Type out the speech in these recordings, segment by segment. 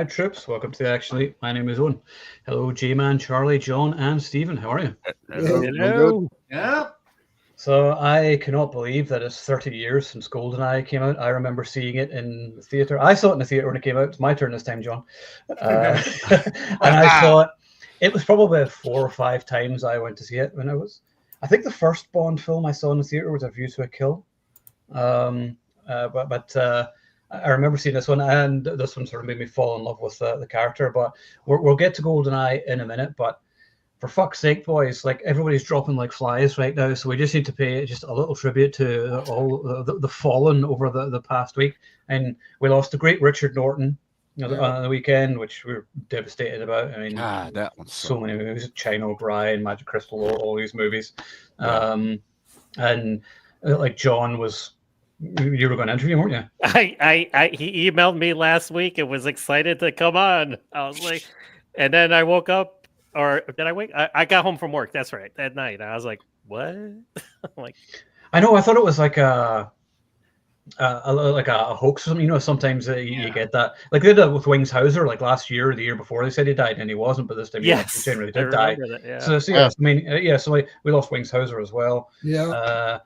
Alright, troops, welcome to Actually. My name is Owen. Hello, J-Man, Charlie, John, and Stephen. How are you? Hello. Yeah. So I cannot believe that it's 30 years since Goldeneye came out. I remember seeing it in the theater. I saw it in the theater when it came out. It's my turn this time, John. And I saw it was probably 4 or 5 times I went to see it when I think the first Bond film I saw in the theater was A View to a Kill. But I remember seeing this one, and this one sort of made me fall in love with the character. But we'll get to Goldeneye in a minute. But for fuck's sake, boys, like everybody's dropping like flies right now, so we just need to pay just a little tribute to all the fallen over the past week. And we lost the great Richard Norton on the weekend, which we were devastated about. I mean, that one's so many movies: China O'Brien, Magic Crystal, all these movies. And like John was. You were going to interview him, weren't you? He emailed me last week and was excited to come on. I was like, and then I woke up, or did I wake? I got home from work. That's right, that night. I was like, what? Like, I know. I thought it was like a hoax or something. You know, sometimes you get that. Like they did that with Wings Hauser, like last year or the year before. They said he died and he wasn't, but this time he generally did die. That, yeah. So yeah, I mean, so like, we lost Wings Hauser as well. Yeah.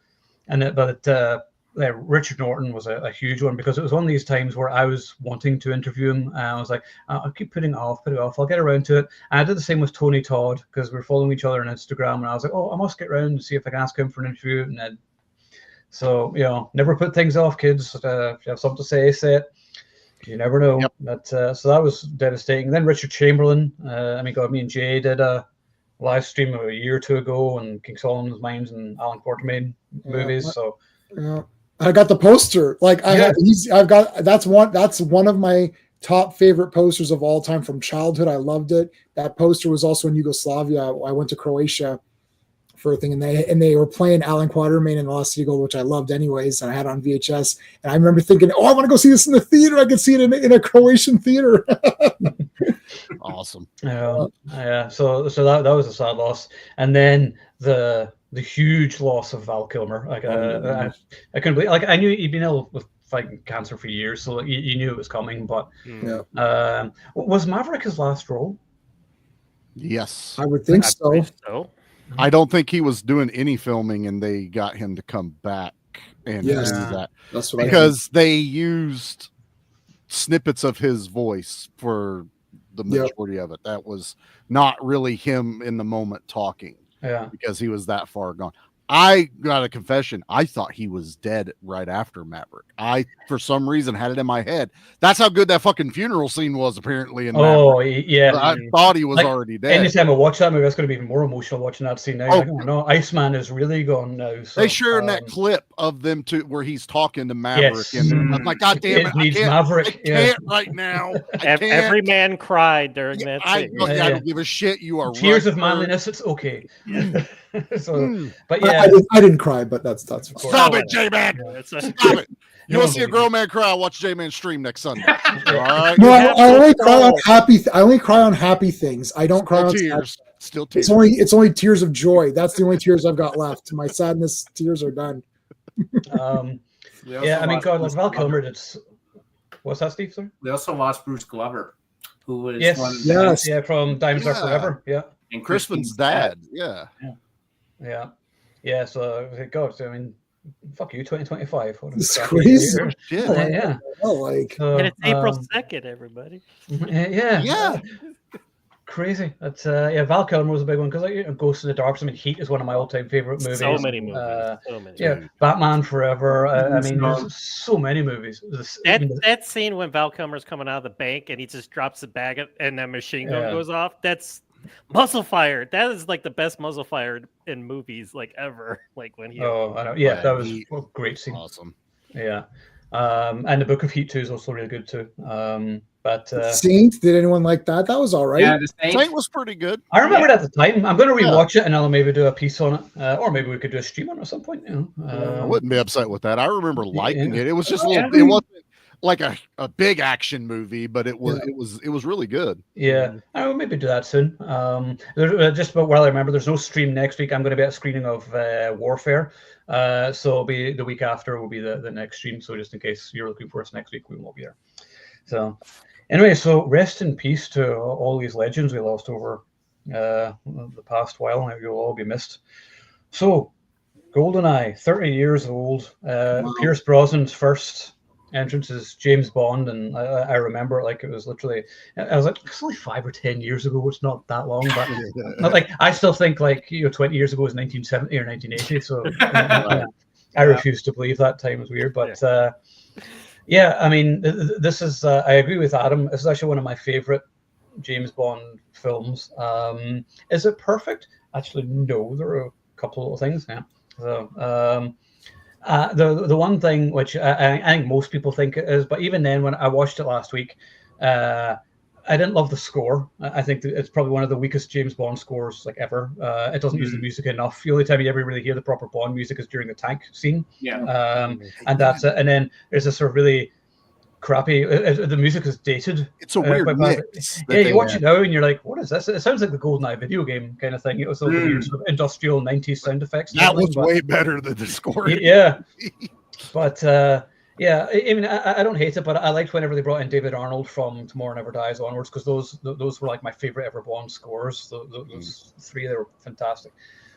Richard Norton was a huge one because it was one of these times where I was wanting to interview him. And I was like, I'll keep putting it off. I'll get around to it. And I did the same with Tony Todd because we're following each other on Instagram. And I was like, I must get around and see if I can ask him for an interview. And then, so, never put things off, kids. If you have something to say it. You never know. Yep. But so that was devastating. Then Richard Chamberlain. Me and Jay did a live stream a year or two ago on King Solomon's Mines and Alan Quartermain movies. So. Yeah. I got the poster. Like that's one of my top favorite posters of all time from childhood. I loved it. That poster was also in Yugoslavia. I went to Croatia for a thing, and they were playing Alan Quatermain and the Lost Eagle, which I loved anyways, and I had on VHS. And I remember thinking, I want to go see this in the theater. I could see it in a Croatian theater. Awesome. Yeah. So that was a sad loss. And then the huge loss of Val Kilmer. Like I couldn't believe. Like I knew he'd been ill with fighting cancer for years, so like, you knew it was coming. But was Maverick his last role? Yes, I would think so. I don't think he was doing any filming, and they got him to come back and do that. That's what because they used snippets of his voice for the majority of it. That was not really him in the moment talking. Yeah, because he was that far gone. I got a confession. I thought he was dead right after Maverick. I, for some reason, had it in my head. That's how good that fucking funeral scene was, apparently, in Maverick. Yeah. I thought he was already dead. Anytime I watch that movie, it's going to be even more emotional watching that scene now. No, Iceman is really gone now. So, they shared that clip of them where he's talking to Maverick. Yes. And I'm like, God damn it, needs I can't, Maverick. I can't right now. Every man cried during that scene. I don't give a shit. You are tears right of manliness. It's okay. So, but I didn't cry, but that's fine. Stop it, J-Man. Stop it. You want to see a grown man cry? Watch J-Man stream next Sunday. All right. No, I only cry on happy. I only cry on happy things. I don't cry on tears. Still tears. It's only tears of joy. That's the only tears I've got left. My sadness tears are done. I mean, God, like Val Kilmer did. What's that, Steve? Sir? They also lost Bruce Glover, who was from Diamonds Are Forever. Yeah. And Crispin's dad. Yeah. So God, I mean, fuck you, 2025. It's crazy. Yeah. And it's April 2nd, everybody. Yeah. Crazy. That's Val Kilmer was a big one because Ghost in the Dark. I mean, Heat is one of my all-time favorite movies. So many movies. Batman Forever. I mean, there's so many movies. That scene when Val Kilmer's coming out of the bank and he just drops the bag and that machine gun goes off. That's muzzle fire. That is like the best muzzle fire in movies like ever. Like when he. Oh, I know. Yeah, that was a great scene. Awesome. Yeah. And the Book of Heat 2 is also really good too. But Saint, did anyone like that? That was all right. Yeah, Saint was pretty good. I remember it at the time. I'm going to rewatch it and I'll maybe do a piece on it, or maybe we could do a stream on it at some point. I wouldn't be upset with that. I remember liking it. It was just a little. It wasn't like a big action movie, but it was really good. Yeah, I will maybe do that soon. Just about while I remember, there's no stream next week. I'm going to be at a screening of Warfare. So it'll be the week after will be the next stream. So just in case you're looking for us next week, we won't be there. So Anyway, so rest in peace to all these legends we lost over the past while. You'll all be missed. So, Goldeneye, 30 years old. Wow. Pierce Brosnan's first entrance is James Bond, and I remember it like it was literally. I was like, it's only 5 or 10 years ago. It's not that long, but not like I still think like 20 years ago was 1970 or 1980. So I refuse to believe that time was weird, but. Yeah, I mean, this is. I agree with Adam. This is actually one of my favorite James Bond films. Is it perfect? Actually, no. There are a couple of things. Yeah. So, the one thing which I think most people think it is, but even then, when I watched it last week, I didn't love the score. I think that it's probably one of the weakest James Bond scores like ever. It doesn't use the music enough. The only time you ever really hear the proper Bond music is during the tank scene. Yeah. And that's it. And then there's this sort of really crappy. The music is dated. It's a weird mix. Yeah, you watch it now and you're like, what is this? It sounds like the GoldenEye video game kind of thing. It was all the weird sort of industrial 90s sound effects. That was way better than the score. Yeah. But yeah, I mean, I don't hate it, but I liked whenever they brought in David Arnold from Tomorrow Never Dies onwards, because those were like my favorite ever Bond scores. Those three, they were fantastic.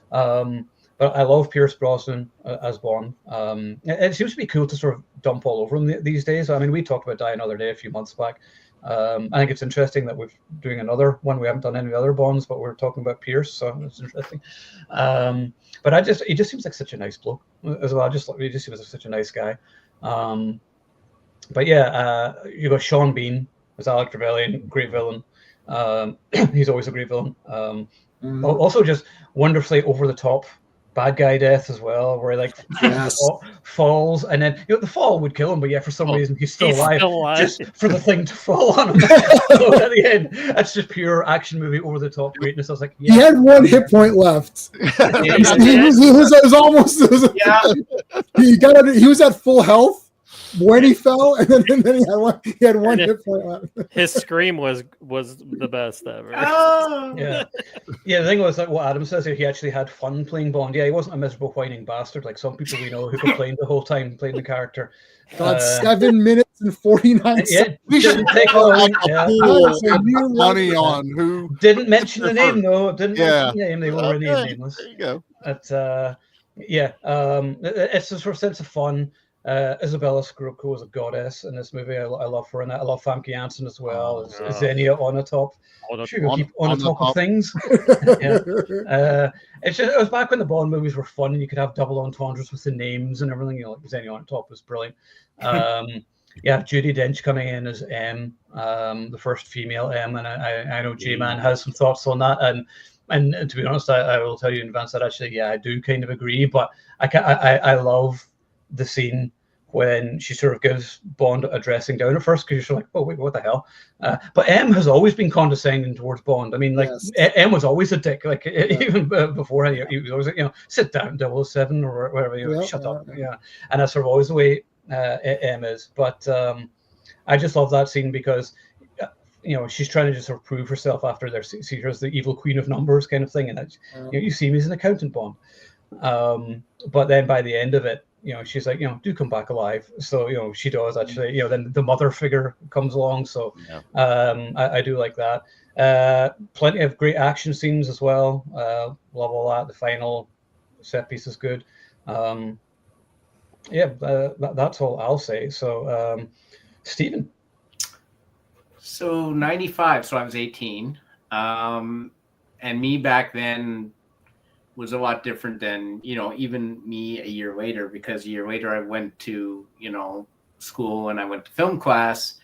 But I love Pierce Brosnan as Bond. It seems to be cool to sort of dump all over him these days. I mean, we talked about Die Another Day a few months back. I think it's interesting that we're doing another one. We haven't done any other Bonds, but we're talking about Pierce, so it's interesting. But he just seems like such a nice bloke as well. He just seems like such a nice guy. But yeah, you got Sean Bean as Alec Trevelyan, great villain. He's always a great villain. Also, just wonderfully over the top bad guy death as well, where he like falls, and then the fall would kill him, but for some reason he's still alive, just for the thing to fall on him. So at the end, that's just pure action movie over the top greatness. I was like, he had one hit point left. He was almost. He was at full health when he fell, and then he had one hit point left. His scream was the best ever. Oh! Yeah. The thing was, like what Adam says here, he actually had fun playing Bond. Yeah, he wasn't a miserable whining bastard like some people we know who complained the whole time playing the character. God, 7 minutes and 49 seconds. We should take money on who didn't mention the name though. Didn't mention the name. They were really nameless. There you go. But it's a sort of sense of fun. Isabella Scorupco is a goddess in this movie. I love her in that. I love Famke Janssen as well. Xenia Onatopp. Keep on top of things. It was back when the Bond movies were fun and you could have double entendres with the names and everything. Like Xenia Onatopp was brilliant. Judi Dench coming in as M, the first female M, and I know J-Man has some thoughts on that. And to be honest, I will tell you in advance that actually, I do kind of agree. But I love the scene when she sort of gives Bond a dressing down at first, because you're like, oh wait, what the hell? But M has always been condescending towards Bond. I mean, like M was always a dick. Like even before he was always like, sit down, 007 or whatever. Shut up. Yeah, and that's sort of always the way M is. But I just love that scene because she's trying to just sort of prove herself after they see her as the evil queen of numbers kind of thing, and you see me as an accountant, Bond. But then by the end of it, she's like, do come back alive. So, she does actually, then the mother figure comes along. So I do like that. Plenty of great action scenes as well. Love all that. The final set piece is good. That's all I'll say. So, Stephen. So 95, so I was 18. And me back then was a lot different than, even me a year later, because a year later I went to, school and I went to film class,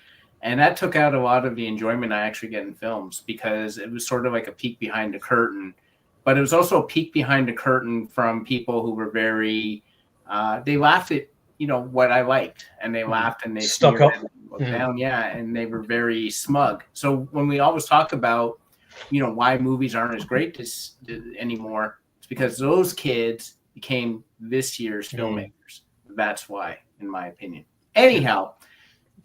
and that took out a lot of the enjoyment I actually get in films, because it was sort of like a peek behind the curtain, but it was also a peek behind the curtain from people who were very, they laughed at, what I liked, and they laughed and they stuck up down. And they were very smug. So when we always talk about, why movies aren't as great anymore, because those kids became this year's filmmakers. That's why, in my opinion. Anyhow,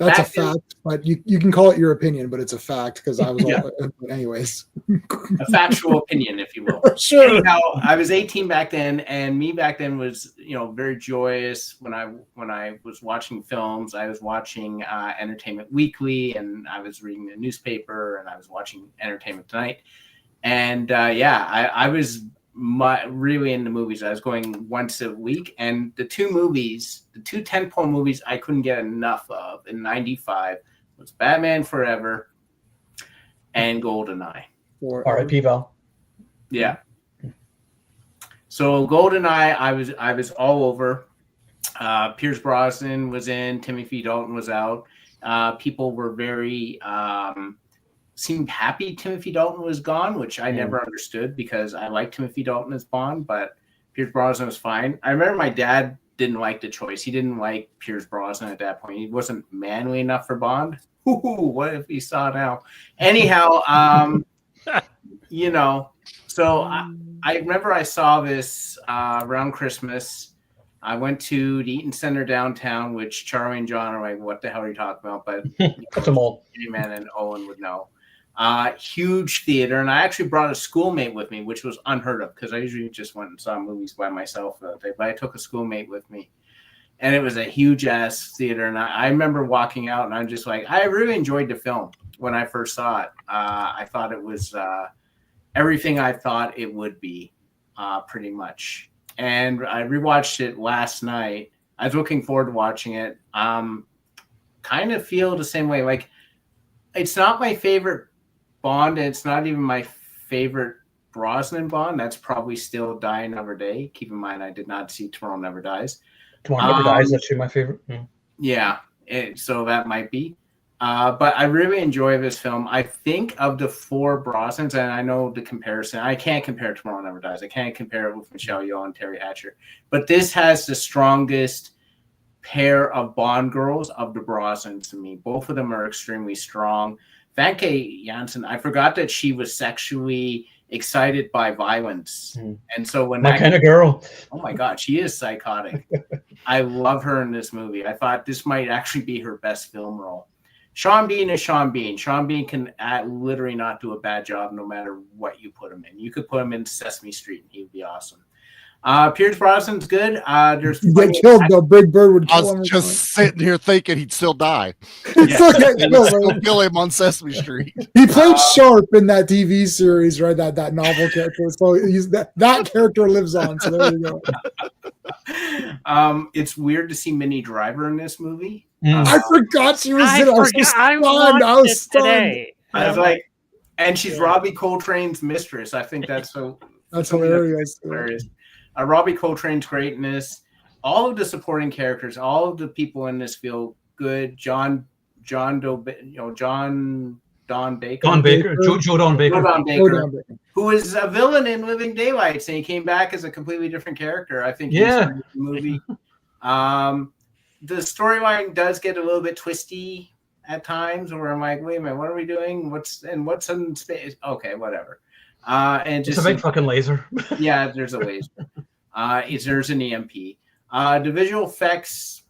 That's Back a fact, but you can call it your opinion, but it's a fact because I was Yeah. but anyways. A factual opinion, if you will. Sure. Anyhow, I was 18 back then, and me back then was, very joyous when I was watching films. I was watching Entertainment Weekly, and I was reading the newspaper, and I was watching Entertainment Tonight. And I was really into movies. I was going once a week, and the two tentpole movies I couldn't get enough of in '95 was Batman Forever and Goldeneye. R.I.P. Val. Yeah. So Goldeneye, I was all over. Pierce Brosnan was in. Timothy Dalton was out. People were very seemed happy Timothy Dalton was gone, which I never understood because I like Timothy Dalton as Bond, but Pierce Brosnan was fine. I remember my dad didn't like the choice. He didn't like Pierce Brosnan at that point. He wasn't manly enough for Bond. Ooh, what if he saw now? Anyhow, so I remember I saw this around Christmas. I went to the Eaton Center downtown, which Charlie and John are like, what the hell are you talking about? But That's a mall. Man and Owen would know. Huge theater, and I actually brought a schoolmate with me, which was unheard of because I usually just went and saw movies by myself. But I took a schoolmate with me, and it was a huge ass theater. And I remember walking out, and I'm just like, I really enjoyed the film when I first saw it. I thought it was everything I thought it would be, pretty much. And I rewatched it last night. I was looking forward to watching it. Kind of feel the same way. Like, it's not my favorite Bond, and it's not even my favorite Brosnan Bond. That's probably still Die Another Day. Keep in mind, I did not see Tomorrow Never Dies. Tomorrow Never Dies, actually my favorite. Yeah, so that might be. But I really enjoy this film. I think of the four Brosnans, and I know the comparison. I can't compare Tomorrow Never Dies. I can't compare it with Michelle Yeoh and Terry Hatcher. But this has the strongest pair of Bond girls of the Brosnans to me. Both of them are extremely strong. Famke Janssen, I forgot that she was sexually excited by violence. And so when my kind of girl. Oh my God, she is psychotic. I love her in this movie. I thought this might actually be her best film role. Sean Bean is Sean Bean. Sean Bean can literally not do a bad job no matter what you put him in. You could put him in Sesame Street and he would be awesome. Pierce Brosnan's good. There's get killed though. Big Bird would I kill him. was just sitting here thinking he'd still die. Still get killed, Still kill him on Sesame Street. He played Sharp in that TV series, right? That novel character. So that character lives on. So there you go. It's weird to see Minnie Driver in this movie. I forgot she was in it. I was stunned. Today. I was like, and she's Robbie Coltrane's mistress. I think that's so. That's hilarious. Robbie Coltrane's great in this. All of the supporting characters, all of the people in this feel good. Don Baker. Joe Don Baker. Joe Don Baker, who is a villain in Living Daylights, and he came back as a completely different character. I think. Yeah. In the movie. The storyline does get a little bit twisty at times, where I'm like, wait a minute, what are we doing? What's in space? Okay, whatever. And just it's a big fucking laser. Yeah, there's a laser. There's an EMP. The visual effects.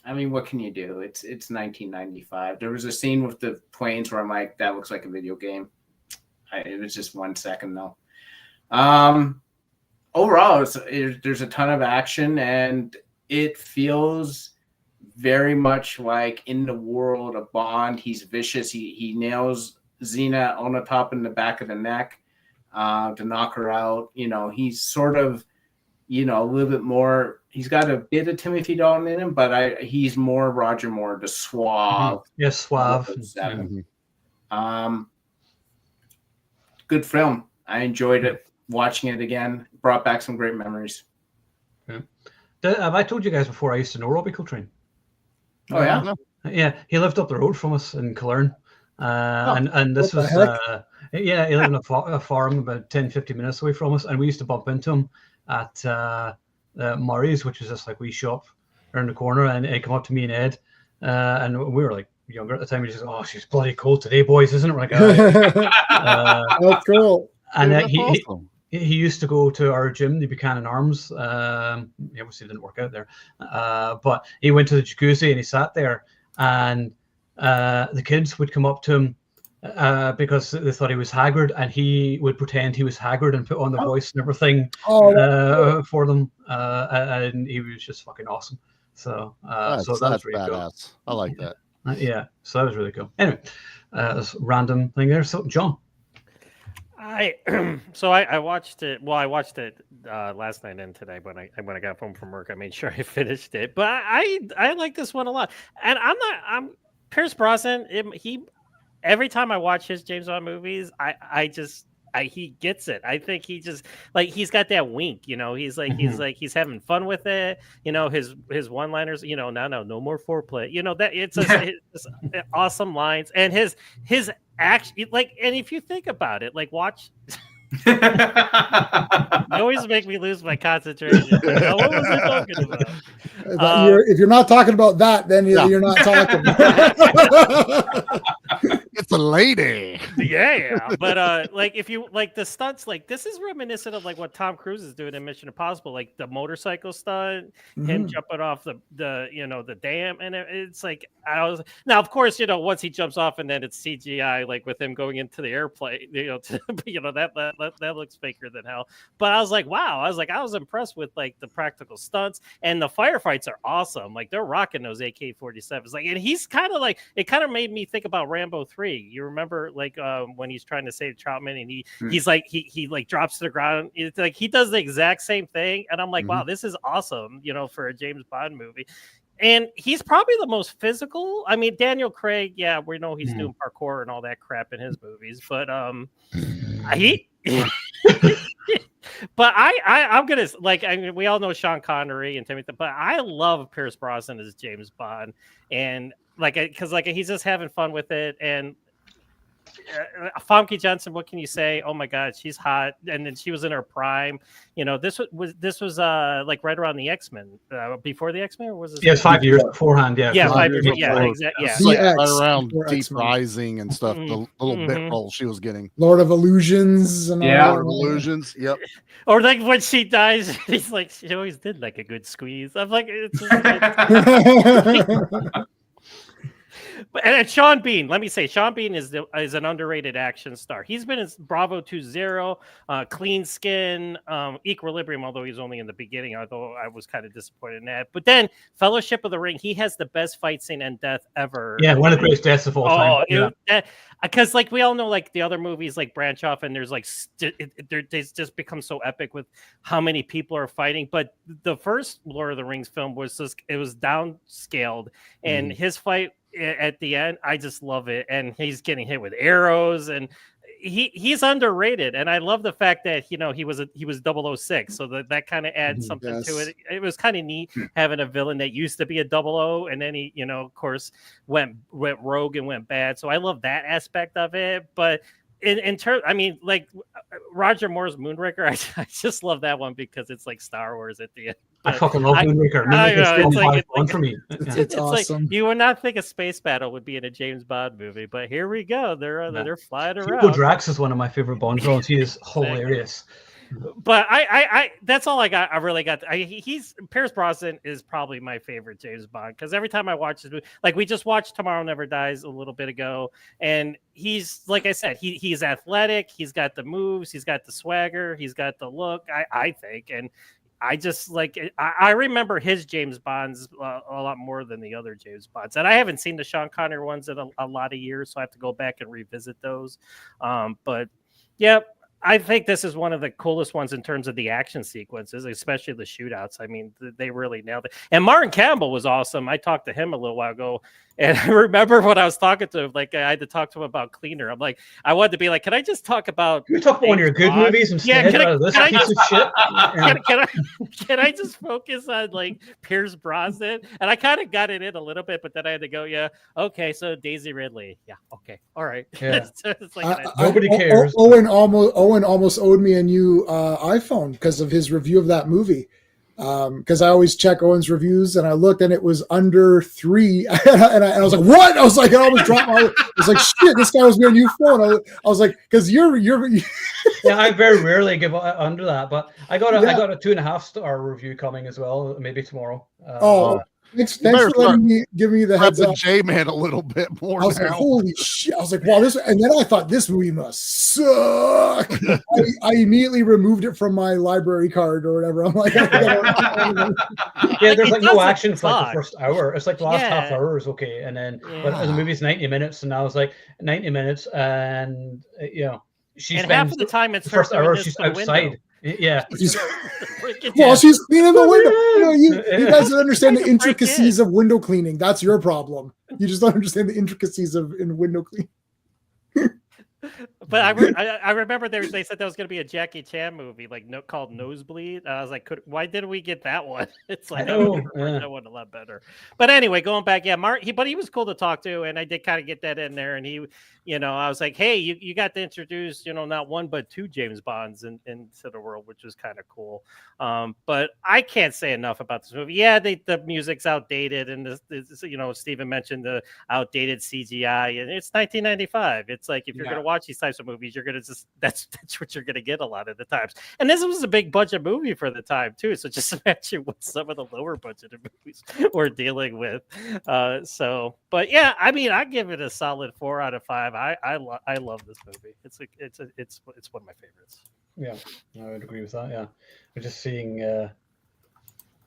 I mean, what can you do? It's 1995. There was a scene with the planes where I'm like, that looks like a video game. It was just 1 second though. Overall, there's a ton of action, and it feels very much like in the world of Bond. He's vicious. He nails Xena on the top and the back of the neck to knock her out. He's sort of, a little bit more. He's got a bit of Timothy Dalton in him, but he's more Roger Moore, the suave. Yes, suave. Good film. I enjoyed it. Watching it again brought back some great memories. Yeah. Have I told you guys before I used to know Robbie Coltrane? Oh yeah? Yeah, he lived up the road from us in Killearn. And this was, he lived in a farm about 10-15 minutes away from us, and we used to bump into him at Murray's, which is just like wee shop around the corner, and he'd come up to me and Ed, and we were like younger at the time. He just, oh, she's bloody cold today, boys, isn't it? We're like, that's cool. And he used to go to our gym, the Buchanan Arms. He obviously didn't work out there, but he went to the jacuzzi and he sat there, and the kids would come up to him because they thought he was haggard, and he would pretend he was haggard and put on the voice and everything for them, and he was just fucking awesome. So that's really badass. Cool. I like that. Yeah, so that was really cool. Anyway, this random thing there. So John. I watched it. Well, I watched it last night and today. When I got home from work, I made sure I finished it. But I like this one a lot. And I'm Pierce Brosnan. Every time I watch his James Bond movies, he gets it. I think he just like he's got that wink. He's he's having fun with it. His one-liners. No more foreplay. That it's awesome lines and his action. And if you think about it, watch. You always make me lose my concentration. What was I talking about? If you're not talking about that, then you're not talking. It's a lady. Yeah. But if you like the stunts, this is reminiscent of what Tom Cruise is doing in Mission Impossible, the motorcycle stunt, him jumping off the dam, and it's now of course once he jumps off and then it's CGI with him going into the airplane, that looks faker than hell. But I was like, wow, I was impressed with the practical stunts, and the firefights are awesome. They're rocking those AK-47s. And he's kind of it kind of made me think about Rambo 3. You remember when he's trying to save Troutman and he drops to the ground. It's he does the exact same thing, and I'm like, wow, this is awesome, for a James Bond movie. And he's probably the most physical. I mean, Daniel Craig, yeah, we know he's doing parkour and all that crap in his movies, but but I'm gonna we all know Sean Connery and Timothy, but I love Pierce Brosnan as James Bond, and because he's just having fun with it. And Famke Janssen, what can you say? Oh my God, she's hot, and then she was in her prime. This was right around the X-Men, before the X-Men, or was it? Yeah, 5 years beforehand. Yeah, 5 years. Yeah, exactly. Yeah, right around Deep Rising and stuff. The little bit role she was getting. Lord of Illusions and all Lord of Illusions. Yep. Or when she dies, he's she always did a good squeeze. I'm like, it's And Sean Bean, let me say, Sean Bean is an underrated action star. He's been in Bravo 2-0, Clean Skin, Equilibrium, although he's only in the beginning, although I was kind of disappointed in that. But then Fellowship of the Ring, he has the best fight scene and death ever. Yeah, one of the greatest deaths of all time. Because we all know the other movies branch off and there's they just become so epic with how many people are fighting. But the first Lord of the Rings film was downscaled, and his fight at the end, I just love it. And he's getting hit with arrows, and he's underrated. And I love the fact that he was 006, so that kind of adds something to it. It was kind of neat having a villain that used to be a 00, and then he of course went rogue and went bad. So I love that aspect of it. But in terms, Roger Moore's Moonraker, I just love that one because it's Star Wars at the end. I fucking love Moonraker. It's for me. It's awesome. You would not think a space battle would be in a James Bond movie, but here we go. They're flying around. Hugo Drax is one of my favorite Bond villains. He is hilarious. But I that's all I got. I really got. Pierce Brosnan is probably my favorite James Bond because every time I watch this movie, we just watched Tomorrow Never Dies a little bit ago, and he's like I said, he's athletic, he's got the moves, he's got the swagger, he's got the look. I think, and I just I remember his James Bonds a lot more than the other James Bonds, and I haven't seen the Sean Connery ones in a lot of years, so I have to go back and revisit those. But yeah. I think this is one of the coolest ones in terms of the action sequences, especially the shootouts. I mean, they really nailed it. And Martin Campbell was awesome. I talked to him a little while ago, and I remember when I was talking to him, I had to talk to him about Cleaner. I'm like, I wanted to be like, can I just talk about? You talk about one of your good movies and can I just focus on Pierce Brosnan? And I kind of got it in a little bit, but then I had to go, yeah, okay, so Daisy Ridley, yeah, okay, all right. Yeah. Nobody cares. Owen almost owed me a new iPhone because of his review of that movie. because I always check Owen's reviews, and I looked and it was under 3, and I was like, what? I was like, I almost dropped my. I was like, shit, this guy was me on your phone. I was like, because you're. Yeah, I very rarely give under that, but I got a 2.5-star review coming as well, maybe tomorrow. Thanks for letting me give me the heads up. J-Man a little bit more. I was like, holy shit! I was like, wow, this. And then I thought this movie must suck. I immediately removed it from my library card or whatever. I'm like, yeah, there's like no action for like the first hour. It's like the last half hour is okay, and then but the movie's 90 minutes, and I was like 90 minutes, and she spends half of the time it's the first hour she's outside. Window. Yeah. Well, she's cleaning the window. You guys don't understand the intricacies of window cleaning. That's your problem. You just don't understand the intricacies of in window cleaning. But I remember they said there was going to be a Jackie Chan movie called Nosebleed. And I was like, why didn't we get that one? It's like, that one a lot better. But anyway, going back, but he was cool to talk to, and I did kind of get that in there. And he, I was like, hey, you got to introduce, not one but two James Bonds into the world, which was kind of cool. But I can't say enough about this movie. Yeah, the music's outdated, and this, Steven mentioned the outdated CGI, and it's 1995. It's like if you're going to watch these types of movies, you're gonna that's what you're gonna get a lot of the times. And this was a big budget movie for the time too. So just imagine what some of the lower budgeted movies we're dealing with. But yeah, I mean, I give it a solid 4 out of 5. I love this movie. It's one of my favorites. Yeah, I would agree with that. Yeah, we're just seeing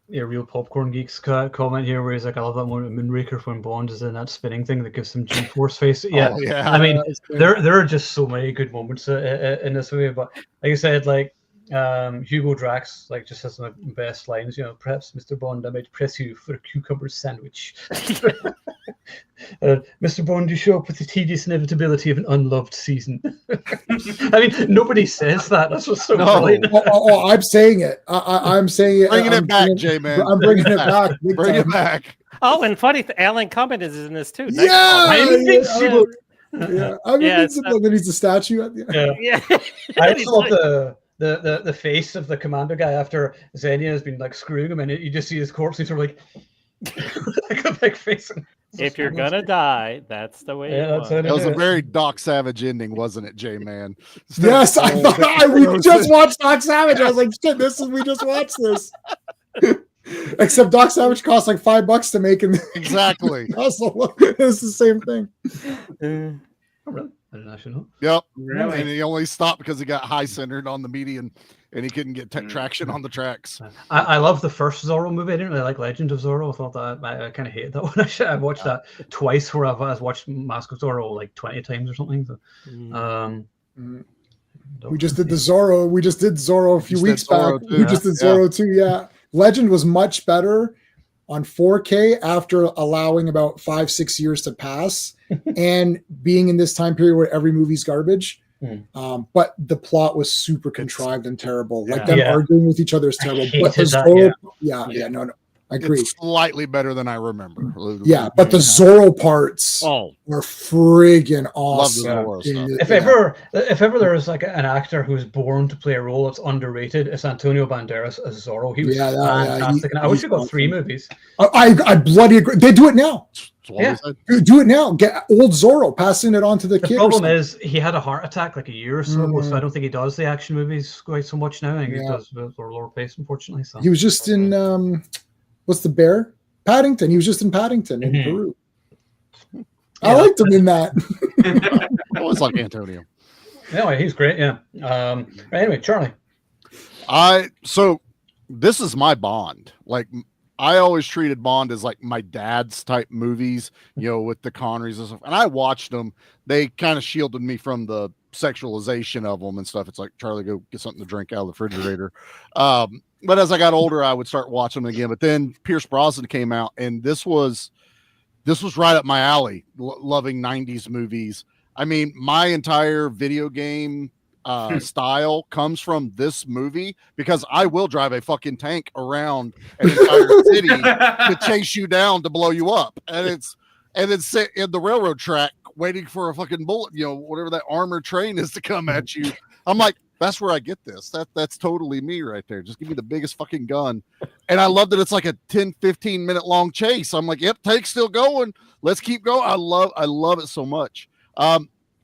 Real Popcorn Geeks comment here where he's like, I love that moment of Moonraker when Bond is in that spinning thing that gives him G-force face. Yeah, I mean, there are just so many good moments in this movie. But like I said, Hugo Drax just has some of the best lines. Perhaps Mr. Bond, I might press you for a cucumber sandwich. Mr. Bond, you show up with the tedious inevitability of an unloved season. I mean, nobody says that. That's what's so brilliant. I'm saying it. I'm saying it. Bringing it back, J-Man. I'm bringing it back. Bring it back. Oh, and funny, Alan Cumming is in this too. Yeah. I mean, then he's a statue at the end. Yeah. I just love the face of the commander guy after Xenia has been screwing him, and you just see his corpse. He's sort of like a big face. If you're gonna die, that's the way. Yeah, it was a very Doc Savage ending, wasn't it, J-Man? Yes, I thought we just watched Doc Savage. I was like, shit, we just watched this. Except Doc Savage cost $5 to make, and exactly. It's the same thing. Oh, really? I didn't actually know. Yep. Really? And he only stopped because he got high centered on the median and he couldn't get traction on the tracks. I love the first Zorro movie. I didn't really like Legend of Zorro. I thought that I kind of hated that one. I watched that twice, where I've watched Mask of Zorro 20 times or something. So, we just did Zorro. We just did Zorro a few weeks back. We just did Zorro too. Yeah. Legend was much better on 4K after allowing about 5-6 years to pass and being in this time period where every movie's garbage. But the plot was super contrived and terrible. Them arguing with each other is terrible. But the Zorro, no, I agree. It's slightly better than I remember. Yeah, but the Zorro parts were friggin' awesome. If ever there is an actor who's born to play a role that's underrated, it's Antonio Banderas as Zorro. He was fantastic. And I wish he got 3 movies. I bloody agree. They do it now. Yeah. Do it now. Get old Zorro, passing it on to the kid. The problem is he had a heart attack a year or so ago, so I don't think he does the action movies quite so much now. I think he does with lower pace, unfortunately. So. He was just in what's the bear? Paddington. He was just in Paddington in Peru. I liked him in that. I always like Antonio. Anyway, he's great. Yeah. Anyway, Charlie. So this is my Bond. I always treated Bond as my dad's type movies, with the Connerys and stuff. And I watched them. They kind of shielded me from the sexualization of them and stuff. It's like, Charlie, go get something to drink out of the refrigerator. But as I got older, I would start watching them again. But then Pierce Brosnan came out, and this was right up my alley, loving 90s movies. I mean, my entire video game style comes from this movie, because I will drive a fucking tank around an entire city to chase you down to blow you up, and then sit in the railroad track waiting for a fucking bullet, whatever that armored train is, to come at you. I'm like, that's where I get this. That's totally me right there. Just give me the biggest fucking gun. And I love that it's like a 10, 15 minute long chase. I'm like, yep, take's still going. Let's keep going. I love it so much.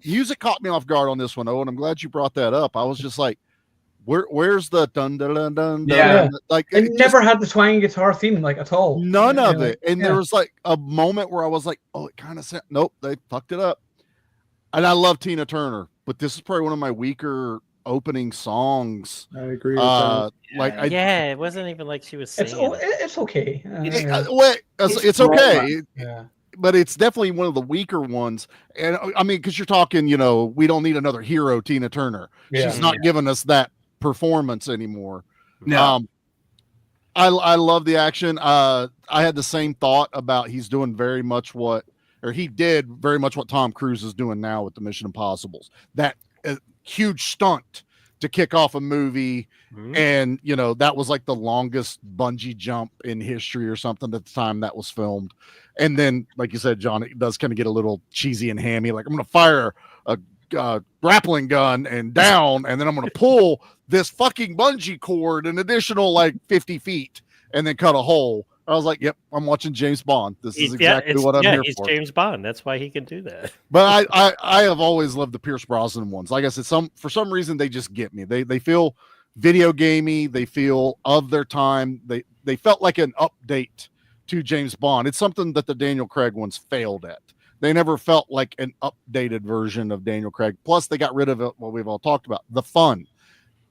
Music caught me off guard on this one, Owen. I'm glad you brought that up. I was just like, where's the dun dun dun dun? Yeah. Dun? Like it never had the twanging guitar theme like at all. None of it. And there was like a moment where I was like, oh, it kind of said, nope, they fucked it up. And I love Tina Turner, but this is probably one of my weaker opening songs. I agree with that. Like, it wasn't even like she was singing. It's okay. It's okay. Yeah. But it's definitely one of the weaker ones. And I mean, because you're talking, we don't need another hero, Tina Turner. Yeah. She's not giving us that performance anymore. No. I love the action. I had the same thought about he did very much what Tom Cruise is doing now with the Mission Impossibles. That huge stunt to kick off a movie. Mm-hmm. And, that was like the longest bungee jump in history or something at the time that was filmed. And then, like you said, John, it does kind of get a little cheesy and hammy. Like, I'm going to fire a grappling gun and down, and then I'm going to pull this fucking bungee cord an additional like 50 feet and then cut a hole. I was like, yep, I'm watching James Bond. This is exactly what I'm here for. He's James Bond. That's why he can do that. But I have always loved the Pierce Brosnan ones. Like I said, for some reason, they just get me. They feel video gamey. They feel of their time. They felt like an update to James Bond. It's something that the Daniel Craig ones failed at. They never felt like an updated version of Daniel Craig. Plus, they got rid of it, what we've all talked about, the fun.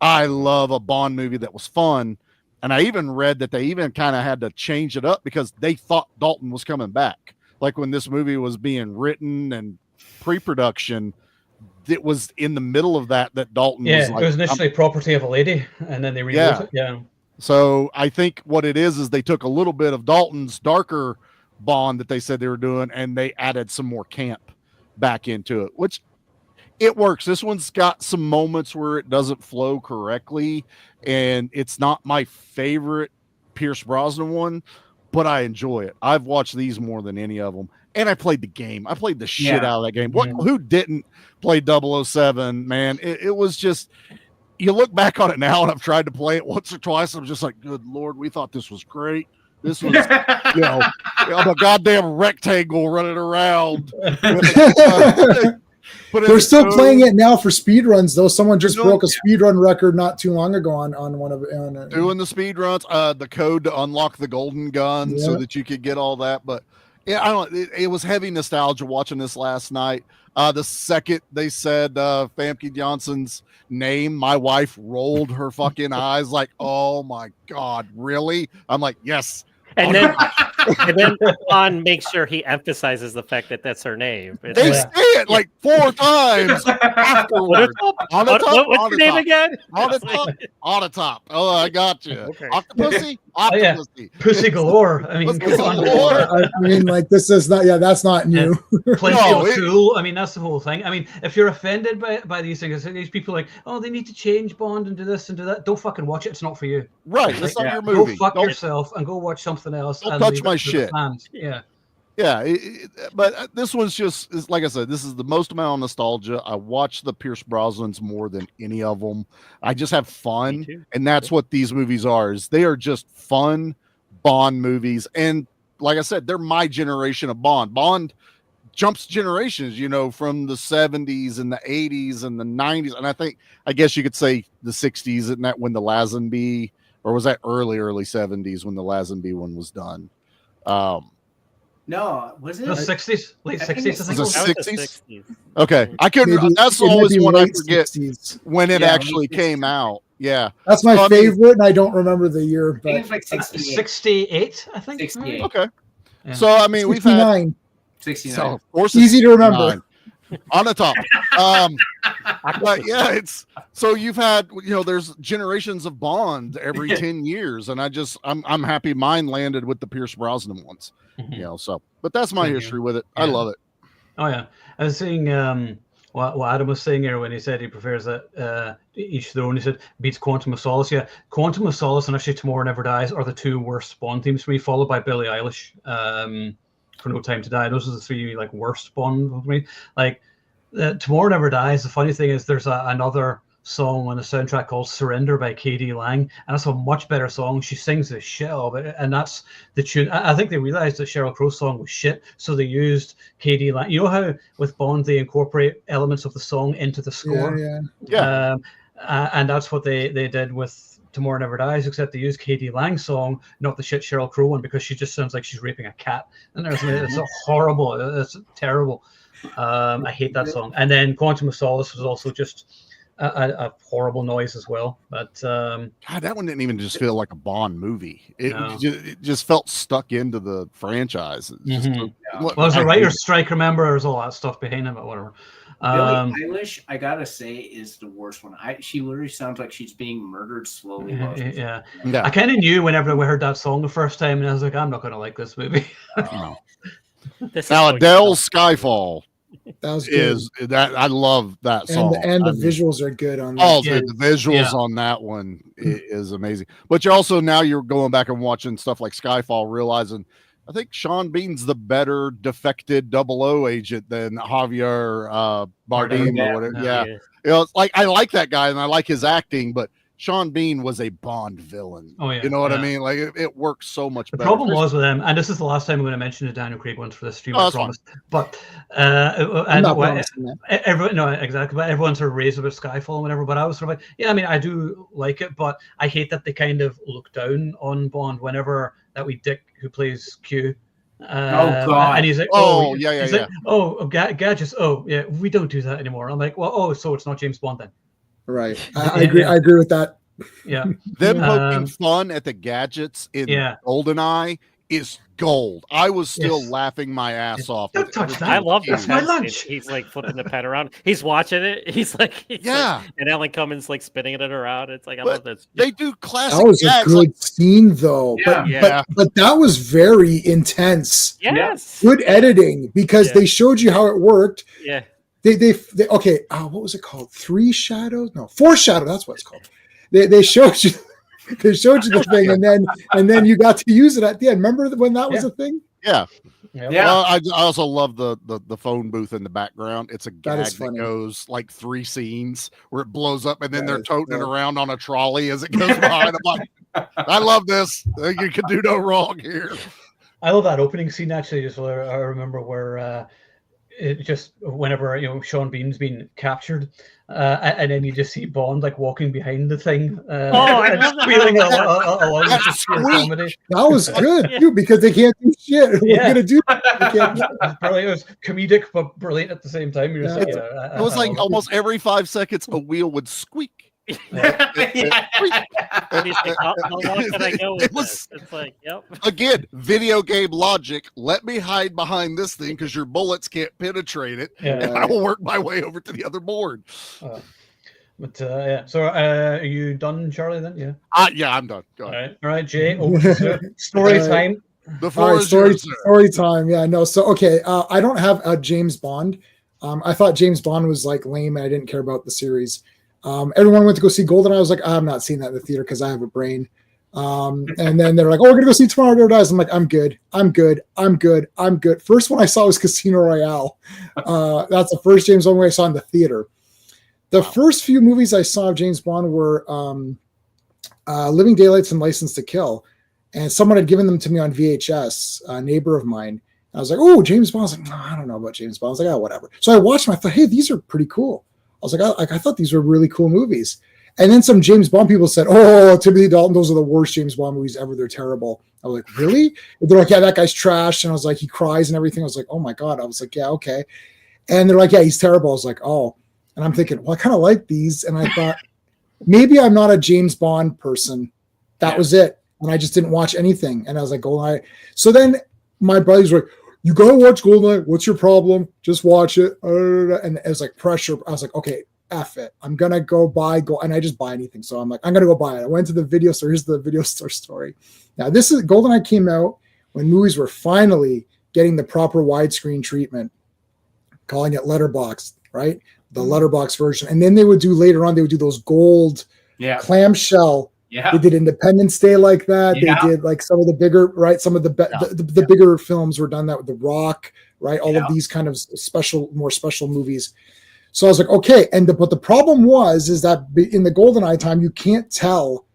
I love a Bond movie that was fun. And I even read that they even kind of had to change it up because they thought Dalton was coming back. Like when this movie was being written and pre-production, it was in the middle of that Dalton was like, it was initially property of a lady, and then they rewrote it. Yeah. So I think what it is they took a little bit of Dalton's darker Bond that they said they were doing, and they added some more camp back into it, which it works. This one's got some moments where it doesn't flow correctly, and it's not my favorite Pierce Brosnan one, but I enjoy it. I've watched these more than any of them, and I played the game. I played the shit out of that game. Who didn't play 007, man? It was just, you look back on it now, and I've tried to play it once or twice. I'm just like, good Lord, we thought this was great. This was, I'm a goddamn rectangle running around. But they're still playing it now for speed runs, though. Someone just broke a speed run record not too long ago on one of doing the speed runs. The code to unlock the golden gun so that you could get all that. But yeah, I don't. It was heavy nostalgia watching this last night. The second they said Famke Janssen's name, my wife rolled her fucking eyes like, "Oh my god, really?" I'm like, "Yes." And then Bond makes sure he emphasizes the fact that that's her name. They say it like 4 times afterwards. What's your name again? On the top. Oh, I got you. Okay. Octopussy? Octopussy. Oh, yeah. Pussy galore. I mean, like this is not. Yeah, that's not new. Plenty of cool. I mean, that's the whole thing. I mean, if you're offended by these things, these people are like, oh, they need to change Bond and do this and do that. Don't fucking watch it. It's not for you. Right. It's not your movie. Go fuck yourself and go watch something else. Don't touch my shit. Yeah. Yeah, but this one's just, like I said, this is the most amount of nostalgia. I watch the Pierce Brosnans more than any of them. I just have fun, and that's what these movies are. Is they are just fun Bond movies, and like I said, they're my generation of Bond. Bond jumps generations, from the 70s and the 80s and the 90s, and I guess you could say the 60s, isn't that when the Lazenby, or was that early 70s when the Lazenby one was done? No, was it the 60s, late 60s? I think was it 60s? Okay, I couldn't. That's always one I forget 60s. When it actually came out. Yeah, that's my favorite, and I don't remember the year. But it's like 68, I think. 68. Okay, so I mean, 69. we've had 69. So of course, easy to remember. On the top. But yeah, it's so you've had, there's generations of Bond every 10 years, and I'm happy mine landed with the Pierce Brosnan ones. So but that's my history with it. I love it. Oh yeah. I was saying what Adam was saying here when he said he prefers that each throne, he said, beats Quantum of Solace. Yeah, Quantum of Solace and actually Tomorrow Never Dies are the 2 worst Bond themes for me, followed by Billie Eilish. For No Time to Die. Those are the 3 worst Bond for me. Like Tomorrow Never Dies. The funny thing is there's another song on the soundtrack called Surrender by K.D. Lang, and that's a much better song. She sings the shit out of it, and that's the tune. I think they realized that Sheryl Crow's song was shit, so they used K.D. Lang. You know how with Bond they incorporate elements of the song into the score? Yeah. And that's what they did with Tomorrow Never Dies, except they used K.D. Lang's song, not the shit Sheryl Crow one, because she just sounds like she's raping a cat. And it's horrible. It's terrible. I hate that song. And then Quantum of Solace was also just a horrible noise as well. But God, that one didn't even just feel like a Bond movie. It just felt stuck into the franchise. Well, there's a writer's strike, remember? There's all that stuff behind him, but whatever. Billie Eilish, I gotta say, is the worst one. She literally sounds like she's being murdered slowly. Yeah. I kind of knew whenever we heard that song the first time, and I was like, I'm not going to like this movie. Now, Adele's Skyfall that was good. I love that song. And the visuals are good on that. Oh, the visuals on that one is amazing. But you're going back and watching stuff like Skyfall, realizing I think Sean Bean's the better defected 00 agent than Javier Bardem or whatever. Yeah. It's like I like that guy and I like his acting, but Sean Bean was a Bond villain. Oh, yeah. You know what I mean? Like it works so much better. The problem was with him, and this is the last time I'm going to mention the Daniel Craig ones for this stream, I promise. But exactly. But everyone's sort of raised about Skyfall and whatever. But I was sort of like, yeah, I mean, I do like it, but I hate that they kind of look down on Bond whenever that wee dick who plays Q. God! And he's like, gadgets. Oh, yeah, we don't do that anymore. I'm like, well, so it's not James Bond then. Right. I agree. I agree with that. Yeah. Them poking fun at the gadgets in Goldeneye is gold. I was still laughing my ass off. Don't touch that. I love this. My lunch. He's like flipping the pen around. He's watching it. He's like, and Alan Cummins like spinning it around. It's like, I love this. They do classic. That was a good scene though. Yeah. But that was very intense. Yes. Good editing because they showed you how it worked. Yeah. They okay. What was it called? 3 Shadows? No, 4 Shadow. That's what it's called. They showed you. They showed you the thing, and then you got to use it at the end. Remember when that was a thing? Yeah. Well, I also love the phone booth in the background. It's a gag that goes like 3 scenes where it blows up, and then they're toting it around on a trolley as it goes behind. I'm like, I love this. You can do no wrong here. I love that opening scene actually. Just I remember where. It just whenever Sean Bean's been captured, and then you just see Bond like walking behind the thing, and squealing along. That was good too because they can't do shit. What are you gonna do? It was comedic but brilliant at the same time. It was like almost every 5 seconds a wheel would squeak. It's like, yep. Again, video game logic. Let me hide behind this thing because your bullets can't penetrate it, and I will work my way over to the other board. So are you done, Charlie? Then yeah, I'm done. Go ahead. All right, Jay. Story time. The floor is yours, sir. Story time. Yeah, no. So okay, I don't have a James Bond. I thought James Bond was like lame, and I didn't care about the series. Everyone went to go see Goldeneye. I was like, I'm not seeing that in the theater because I have a brain. And then they're like, we're going to go see Tomorrow Never Dies. I'm like, I'm good. First one I saw was Casino Royale. That's the first James Bond movie I saw in the theater. The first few movies I saw of James Bond were Living Daylights and License to Kill. And someone had given them to me on VHS, a neighbor of mine. I was like, oh, James Bond. I was like, no, I don't know about James Bond. I was like, oh, whatever. So I watched them. I thought, hey, these are pretty cool. I was like, I thought these were really cool movies. And then some James Bond people said, oh, Timothy Dalton, those are the worst James Bond movies ever. They're terrible. I was like, really? And they're like, yeah, that guy's trash. And I was like, he cries and everything. I was like, oh my God. I was like, yeah, okay. And they're like, yeah, he's terrible. I was like, oh. And I'm thinking, well, I kind of like these. And I thought, maybe I'm not a James Bond person. That was it. And I just didn't watch anything. And I was like, Goldeneye. So then my buddies were like, you gotta watch Goldeneye. What's your problem? Just watch it. And it was like pressure. I was like, okay, F it. I'm gonna go, and I just buy anything. So I'm like, I'm gonna go buy it. I went to the video store. Here's the video store story. Now, Goldeneye came out when movies were finally getting the proper widescreen treatment, calling it letterbox, right? The letterbox version. And then they would do those gold clamshell. Yeah. They did Independence Day like that. Yeah. They did like some of the bigger, right? Some of the bigger films were done that with The Rock, right? All of these kind of more special movies. So I was like, okay. But the problem is that in the GoldenEye time, you can't tell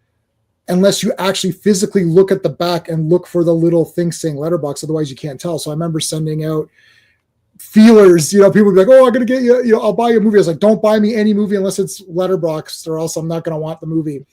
unless you actually physically look at the back and look for the little thing saying letterbox. Otherwise you can't tell. So I remember sending out feelers, people would be like, oh, I'm going to get you, I'll buy you a movie. I was like, don't buy me any movie unless it's letterboxed or else I'm not going to want the movie.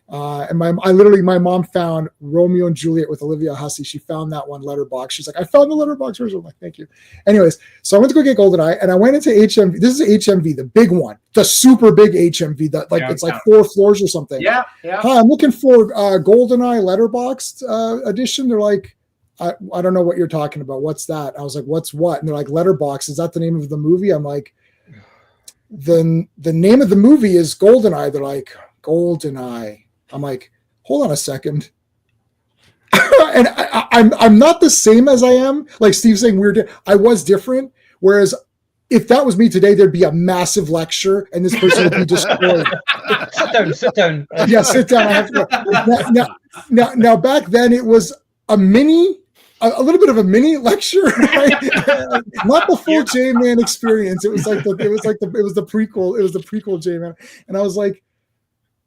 And my mom found Romeo and Juliet with Olivia Hussey. She found that one letterbox. She's like, I found the letterbox version. I'm like, thank you. Anyways, so I went to go get GoldenEye and I went into HMV. This is HMV, the big one, the super big HMV that it's like 4 floors or something. Yeah. Hi, I'm looking for GoldenEye letterboxed edition. They're like, I don't know what you're talking about. What's that? I was like, what's what? And they're like, letterbox. Is that the name of the movie? I'm like, then the name of the movie is GoldenEye. They're like, GoldenEye. I'm like, hold on a second. And I'm not the same as I am. Like Steve's saying, I was different. Whereas if that was me today, there'd be a massive lecture and this person would be destroyed. Sit down. Yeah, sit down. I have to go. Now, back then it was a little bit of a mini lecture, right? Not the full J-Man experience. It was the prequel. It was the prequel J-Man. And I was like,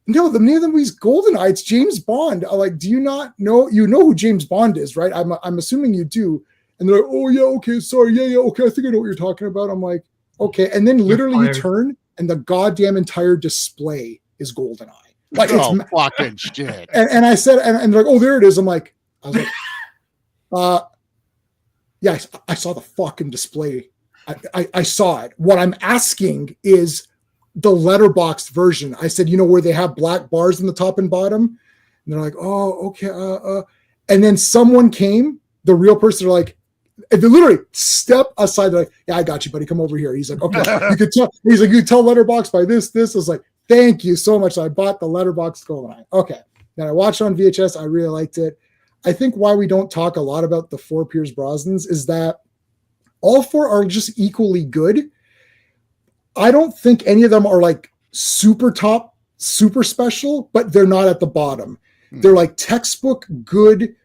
no, the name of the movie's GoldenEye. It's James Bond. I'm like, do you not know? You know who James Bond is, right? I'm assuming you do. And they're like, oh yeah, okay, sorry, yeah, okay, I think I know what you're talking about. I'm like, okay. And then literally you turn and the goddamn entire display is GoldenEye. Like, it's fucking shit. And I said, and they're like, oh, there it is. I was like, yeah, I saw the fucking display. I saw it. What I'm asking is the letterboxed version. I said, where they have black bars in the top and bottom? And they're like, oh, okay. And then someone came, the real person, they're like, they literally step aside. They're like, yeah, I got you, buddy. Come over here. He's like, okay. You could tell. He's like, you can tell letterbox by this. I was like, thank you so much. So I bought the letterboxed GoldenEye. Okay. Then I watched it on VHS. I really liked it. I think why we don't talk a lot about the 4 Pierce Brosnans is that all 4 are just equally good. I don't think any of them are like super top, super special, but they're not at the bottom. They're like textbook good,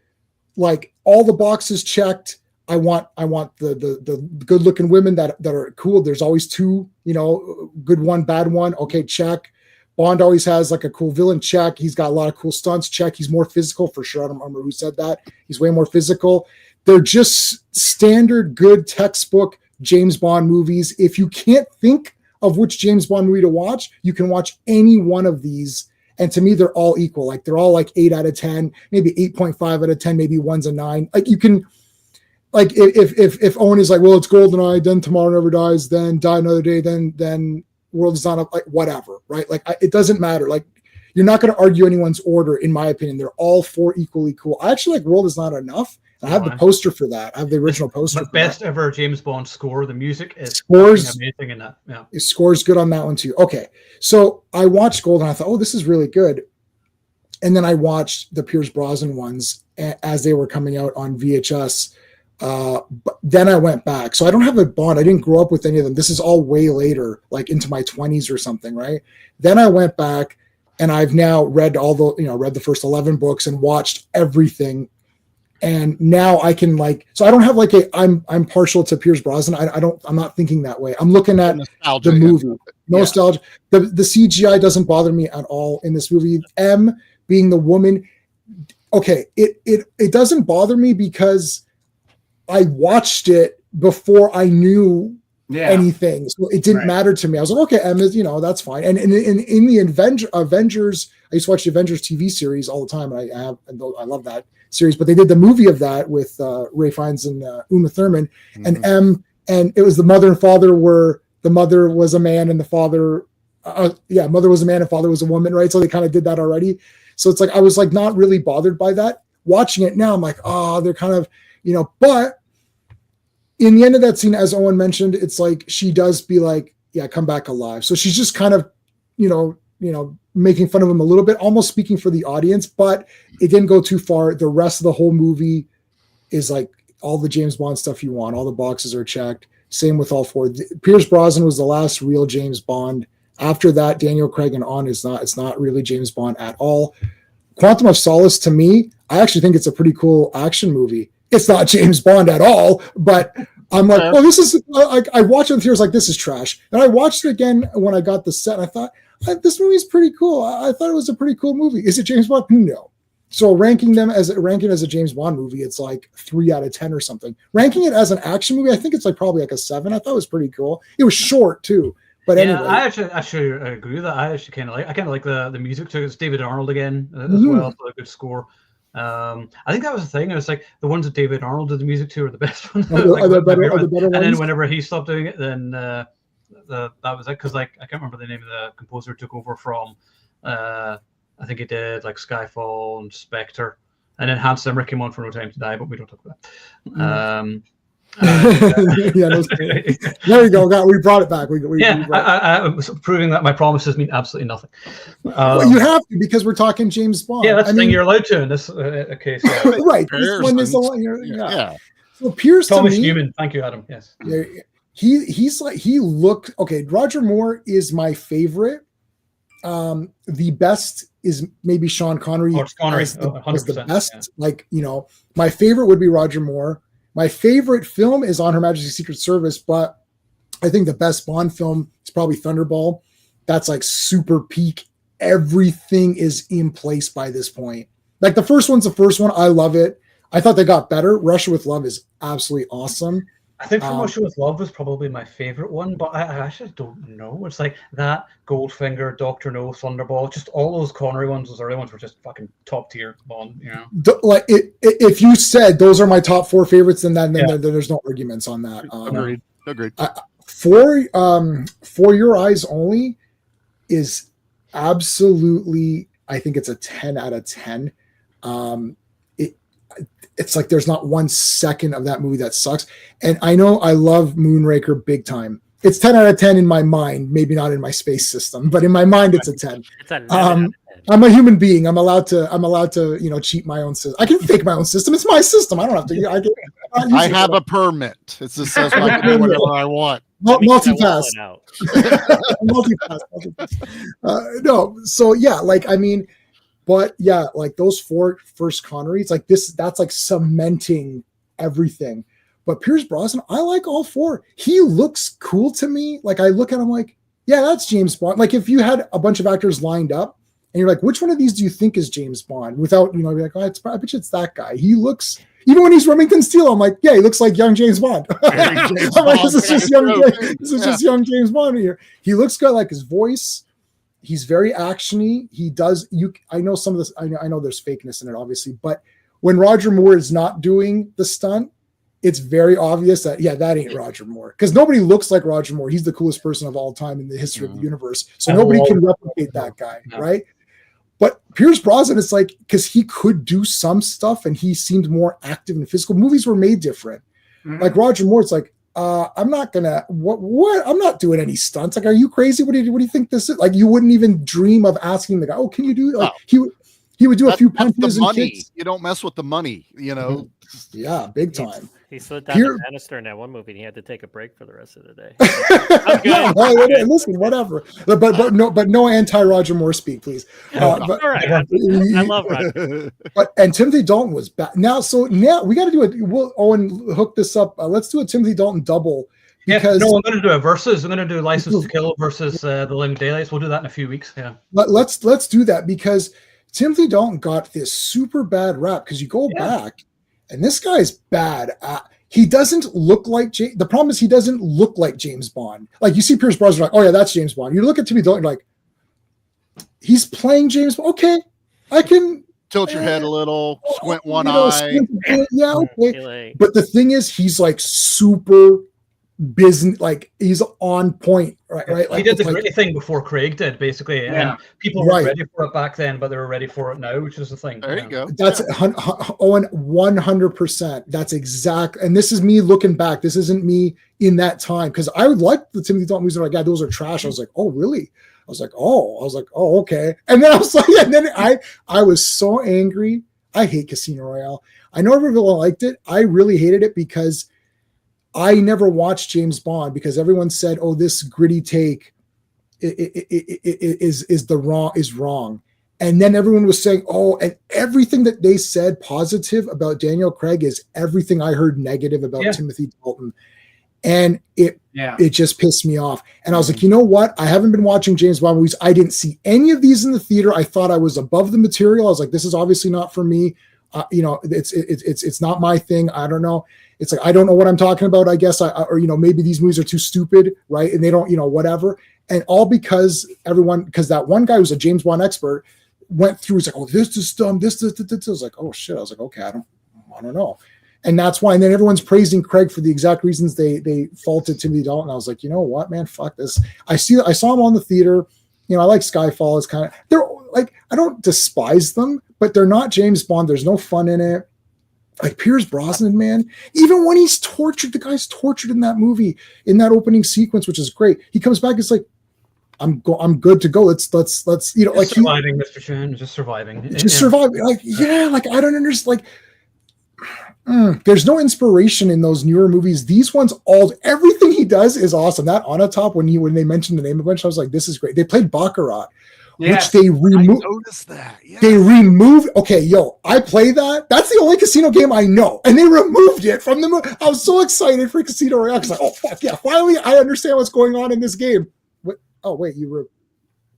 like all the boxes checked. I want the good looking women that are cool. There's always 2, good one, bad one. Okay, check. Bond always has like a cool villain, check. He's got a lot of cool stunts, check. He's more physical for sure. I don't remember who said that. He's way more physical. They're just standard good textbook James Bond movies. If you can't think of which James Bond movie to watch, you can watch any one of these. And to me, they're all equal. Like they're all like 8 out of 10, maybe 8.5 out of 10, maybe one's a 9. Like you can, like if Owen is like, well, it's GoldenEye, then Tomorrow Never Dies, then Die Another Day, then World Is Not Up, like whatever, right? Like it doesn't matter. Like you're not going to argue anyone's order, in my opinion. They're all 4 equally cool. I actually like World Is Not Enough. I have the poster for that. I have the original poster. The best ever James Bond score. The music is amazing in that. Yeah, it scores good on that one too. Okay, so I watched GoldenEye. I thought, oh, this is really good. And then I watched the Pierce Brosnan ones as they were coming out on VHS. But then I went back. So I don't have a Bond. I didn't grow up with any of them. This is all way later, like into my 20s or something, right? Then I went back and I've now read read the first 11 books and watched everything. And now I can so I don't have I'm partial to Pierce Brosnan. I'm not thinking that way. I'm looking at the movie. Nostalgia. The CGI doesn't bother me at all in this movie. M being the woman. Okay. It doesn't bother me because I watched it before I knew anything. So it didn't matter to me. I was like, okay, M is, that's fine. And in the Avengers, I used to watch the Avengers TV series all the time. And I love that series, but they did the movie of that with Ray Fiennes and Uma Thurman, and M, and it was the mother and father were, the mother was a man and the father, mother was a man and father was a woman, right? So they kind of did that already. So it's like, I was like not really bothered by that. Watching it now, I'm like, oh, they're kind of, but in the end of that scene, as Owen mentioned, it's like, she does be like, yeah, come back alive. So she's just kind of, making fun of him a little bit, almost speaking for the audience, but it didn't go too far. The rest of the whole movie is like all the James Bond stuff you want. All the boxes are checked. Same with all 4. Pierce Brosnan was the last real James Bond. After that, Daniel Craig and on it's not really James Bond at all. Quantum of Solace, to me, I actually think it's a pretty cool action movie. It's not James Bond at all, but I'm like, oh, this is like I watched it in theaters like this is trash, and I watched it again when I got the set. And I thought this movie is pretty cool. I thought it was a pretty cool movie. Is it James Bond? No. So ranking as a James Bond movie, it's like 3 out of 10 or something. Ranking it as an action movie, I think it's like probably like a 7. I thought it was pretty cool. It was short too. But anyway, I actually agree with that. I kind of like the music too. It's David Arnold again as well, so a good score. I think that was the thing. It was like the ones that David Arnold did the music to are the best ones. Are the better and ones? then whenever he stopped doing it, then that was it. Because like I can't remember the name of the composer took over from. I think he did like Skyfall and Spectre, and then Hans Zimmer came on for No Time to Die, but we don't talk about that. There you go. We brought it back. I was proving that my promises mean absolutely nothing. Well, you have to, because we're talking James Bond. Yeah, that's the thing you're allowed to in this case. Right. When there's So Pierce, Thomas Newman. Thank you, Adam. Yes. He looked okay. Roger Moore is my favorite. The best is maybe Sean Connery. Connery, was the best. Yeah. My favorite would be Roger Moore. My favorite film is On Her Majesty's Secret Service, but I think the best Bond film is probably Thunderball. That's like super peak. Everything is in place by this point. Like the first one's the first one. I love it. I thought they got better. Russia with Love is absolutely awesome. I think From Russia with Love was probably my favorite one, but I actually don't know. It's like that, Goldfinger, Dr. No, Thunderball, just all those Connery ones, those early ones were just fucking top tier Bond, Like if you said those are my top 4 favorites, then there's no arguments on that. Agreed. For Your Eyes Only is absolutely, I think it's a 10 out of 10. It's like there's not 1 second of that movie that sucks. And I know I love Moonraker big time. It's 10 out of 10 in my mind, maybe not in my space system, but in my mind it's a 10. It's a 9 I'm a human being. I'm allowed to cheat my own system. I can fake my own system. It's my system. I don't have to. I have a permit. It just says I can do whatever I want. Multipass. Multipass. No. So yeah, but yeah, like those 4 first Connerys, like that's like cementing everything. But Pierce Brosnan, I like all 4. He looks cool to me. Like I look at him like, yeah, that's James Bond. Like if you had a bunch of actors lined up and you're like, which one of these do you think is James Bond? Without, be like, oh, I bet you it's that guy. He looks, even when he's Remington Steele, I'm like, yeah, he looks like young James Bond. This is just young James Bond here. He looks good, like his voice. He's very actiony. He does. I know some of this. I know there's fakeness in it, obviously, but when Roger Moore is not doing the stunt, it's very obvious that that ain't Roger Moore, because nobody looks like Roger Moore. He's the coolest person of all time in the history of the universe. So nobody can replicate that guy, right? But Pierce Brosnan, it's like, because he could do some stuff and he seemed more active and physical. Movies were made different. Like Roger Moore, it's like, I'm not gonna what I'm not doing any stunts. Like, are you crazy? What do you think this is? Like, you wouldn't even dream of asking the guy, oh, can you do like he would do a few punches and kicks. You don't mess with the money, Yeah, big time. He slid down the banister in that one movie and he had to take a break for the rest of the day. Listen, whatever. But no anti-Roger Moore speak, please. All right. I love Roger. And Timothy Dalton was back. Now we got to do it. We'll Owen hook this up. Let's do a Timothy Dalton double. Because I'm going to do a versus. I'm going to do License to Kill versus The Living Daylights. We'll do that in a few weeks. Yeah. Let's do that, because Timothy Dalton got this super bad rap, because you go back and this guy's bad. He doesn't look like the problem is he doesn't look like James Bond. Like, you see Pierce Brosnan, like, oh yeah, that's James Bond. You look at Timothy Dalton, you're like, he's playing James Bond. Okay, I can tilt your head a little, squint one eye. Yeah, okay. But the thing is, he's like super business, like he's on point, right? Like, he did the gritty thing before Craig did, basically, and people weren't ready for it back then, but they were ready for it now, which is the thing. There you go. That's Owen, 100%. That's exact. And this is me looking back. This isn't me in that time, because I would like the Timothy Dalton movies. Like, yeah, those are trash. I was like, oh really? I was like, oh okay. And then I was like, and then I was so angry. I hate Casino Royale. I know everyone liked it. I really hated it because I never watched James Bond, because everyone said, "Oh, this gritty take is wrong," and then everyone was saying, "Oh," and everything that they said positive about Daniel Craig is everything I heard negative about Timothy Dalton, and it just pissed me off. And I was like, you know what? I haven't been watching James Bond movies. I didn't see any of these in the theater. I thought I was above the material. I was like, this is obviously not for me. It's not my thing. I don't know. It's like, I don't know what I'm talking about, I guess. Or maybe these movies are too stupid, right? And they don't, whatever. And all because that one guy who's a James Bond expert went through, he's like, oh, this is dumb, this. I was like, oh shit. I was like, okay, I don't know. And that's why. And then everyone's praising Craig for the exact reasons they faulted Timothy Dalton. I was like, you know what, man, fuck this. I saw him on the theater. I like Skyfall. Is kind of, they're like, I don't despise them, but they're not James Bond. There's no fun in it. Like Pierce Brosnan, man, even when he's tortured, the guy's tortured in that movie, in that opening sequence, which is great. He comes back, it's like, I'm good to go. Let's just like surviving, Mr. Chan, just surviving. Surviving. Like, yeah, like I don't understand. Like, there's no inspiration in those newer movies. These ones, everything he does is awesome. That Onatopp, when they mentioned the name a bunch, I was like, this is great. They played Baccarat. Which they removed. I noticed that. Yeah. They removed. Okay, I play that. That's the only casino game I know, and they removed it from the movie. I was so excited for Casino Royale. I was like, oh fuck yeah! Finally, I understand what's going on in this game. What? Oh wait,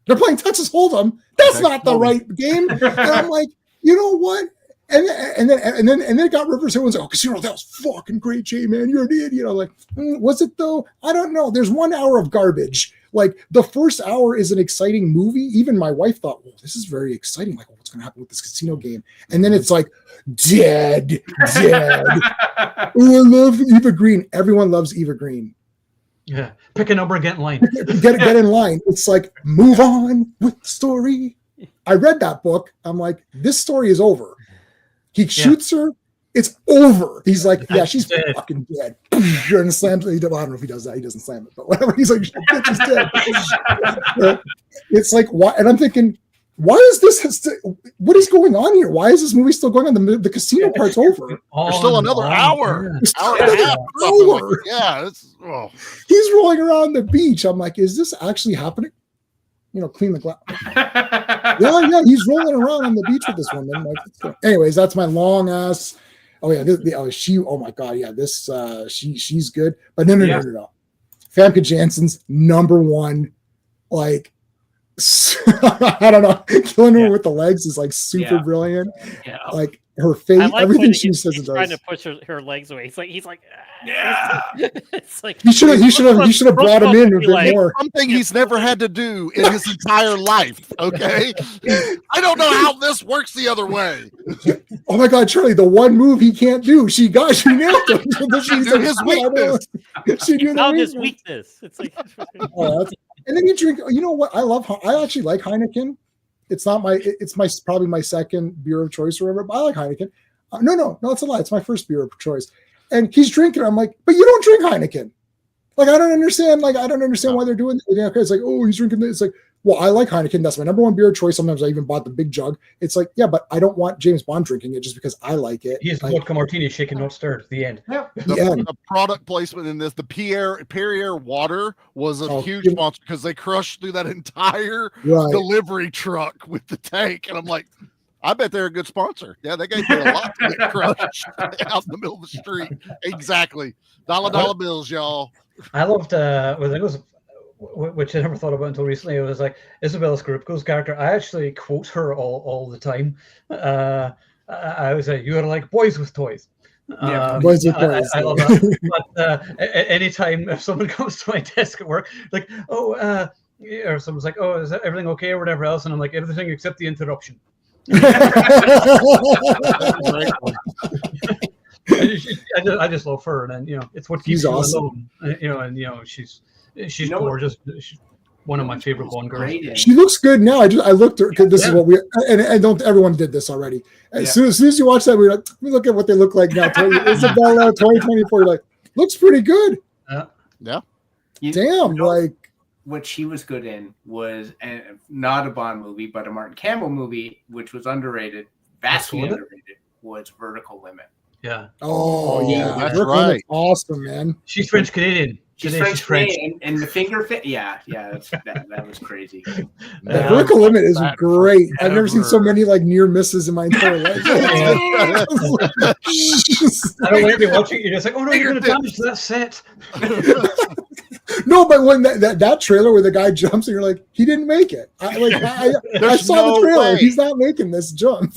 they're playing Texas Hold'em. That's not the right game. And I'm like, you know what? And then it got reversed. Everyone's like, oh, Casino Royale was fucking great, Jay, man. You're an idiot. I'm like, was it though? I don't know. There's 1 hour of garbage. Like the first hour is an exciting movie. Even my wife thought, well, this is very exciting. Like, what's going to happen with this casino game? And then it's like, dead. Oh, I love Eva Green. Everyone loves Eva Green. Yeah. Pick a number and get in line. Get in line. It's like, move on with the story. I read that book. I'm like, this story is over. He shoots her. It's over. He's like, yeah, she's fucking dead. And slams it. I don't know if he does that. He doesn't slam it, but whatever. He's like, she's dead. It's like, why? And I'm thinking, why is this? What is going on here? Why is this movie still going on? The casino part's over. There's still another hour. Hour and a half. Hour. Yeah. He's rolling around the beach. I'm like, is this actually happening? Clean the glass. yeah, he's rolling around on the beach with this woman. Like, anyways, that's my long ass. Oh yeah, she. Oh my god, yeah. This she's good, but no. Famke Janssen's number one. Like, I don't know, killing her with the legs is like super brilliant. Yeah. Like her face, everything she says. He's trying to push her legs away. He's like, yeah. It's like he should have brought him in a bit more. Something he's never had to do in his entire life. Okay, I don't know how this works the other way. Oh my god, Charlie! The one move he can't do, she nailed him. She knew his weakness. She found his weakness. It's like, and then you drink. You know what? I actually like Heineken. It's not probably my second beer of choice or whatever, but I like Heineken. No, it's a lie. It's my first beer of choice. And he's drinking. I'm like, but you don't drink Heineken. Like, I don't understand. Like, I don't understand why they're doing that. It's like, oh, he's drinking this. It's like, well, I like Heineken. That's my number one beer of choice. Sometimes I even bought the big jug. It's like, yeah, but I don't want James Bond drinking it just because I like it. He has vodka martini, shaken, not stirred. The end. Yeah. The product placement in this, the Perrier water was a huge sponsor because they crushed through that entire delivery truck with the tank. And I'm like, I bet they're a good sponsor. Yeah, they gave me a lot to get crushed out in the middle of the street. Exactly. Dollar bills, y'all. I loved, I think it was, which I never thought about until recently. It was like Isabella Scorupco's character. I actually quote her all the time. I would say, you are like boys with toys. Boys with toys. I love that. But anytime if someone comes to my desk at work, like, or someone's like, oh, is everything okay or whatever else? And I'm like, everything except the interruption. I just love her, and it's what keeps her awesome. Alone. And she's gorgeous. She's one of my favorite Bond girls. She looks good now. I looked her because this is what we and don't everyone did this already. As soon as you watch that, we're like, we look at what they look like now. Isabella 2024, you're like, looks pretty good. Yeah. Damn, like. What she was good in was not a Bond movie, but a Martin Campbell movie, which was underrated, vastly underrated, was Vertical Limit. Yeah. Oh yeah, that's right. Awesome, man. She's French Canadian. She's Today French, and the finger fit. Yeah, that was crazy. The vertical limit is great. I've never seen so Ever. many like near misses in my entire life. I don't want to be watching it. You're just like, oh no, you're going to damage that set. No, but when that trailer where the guy jumps and you're like, he didn't make it. I saw no the trailer. way. He's not making this jump.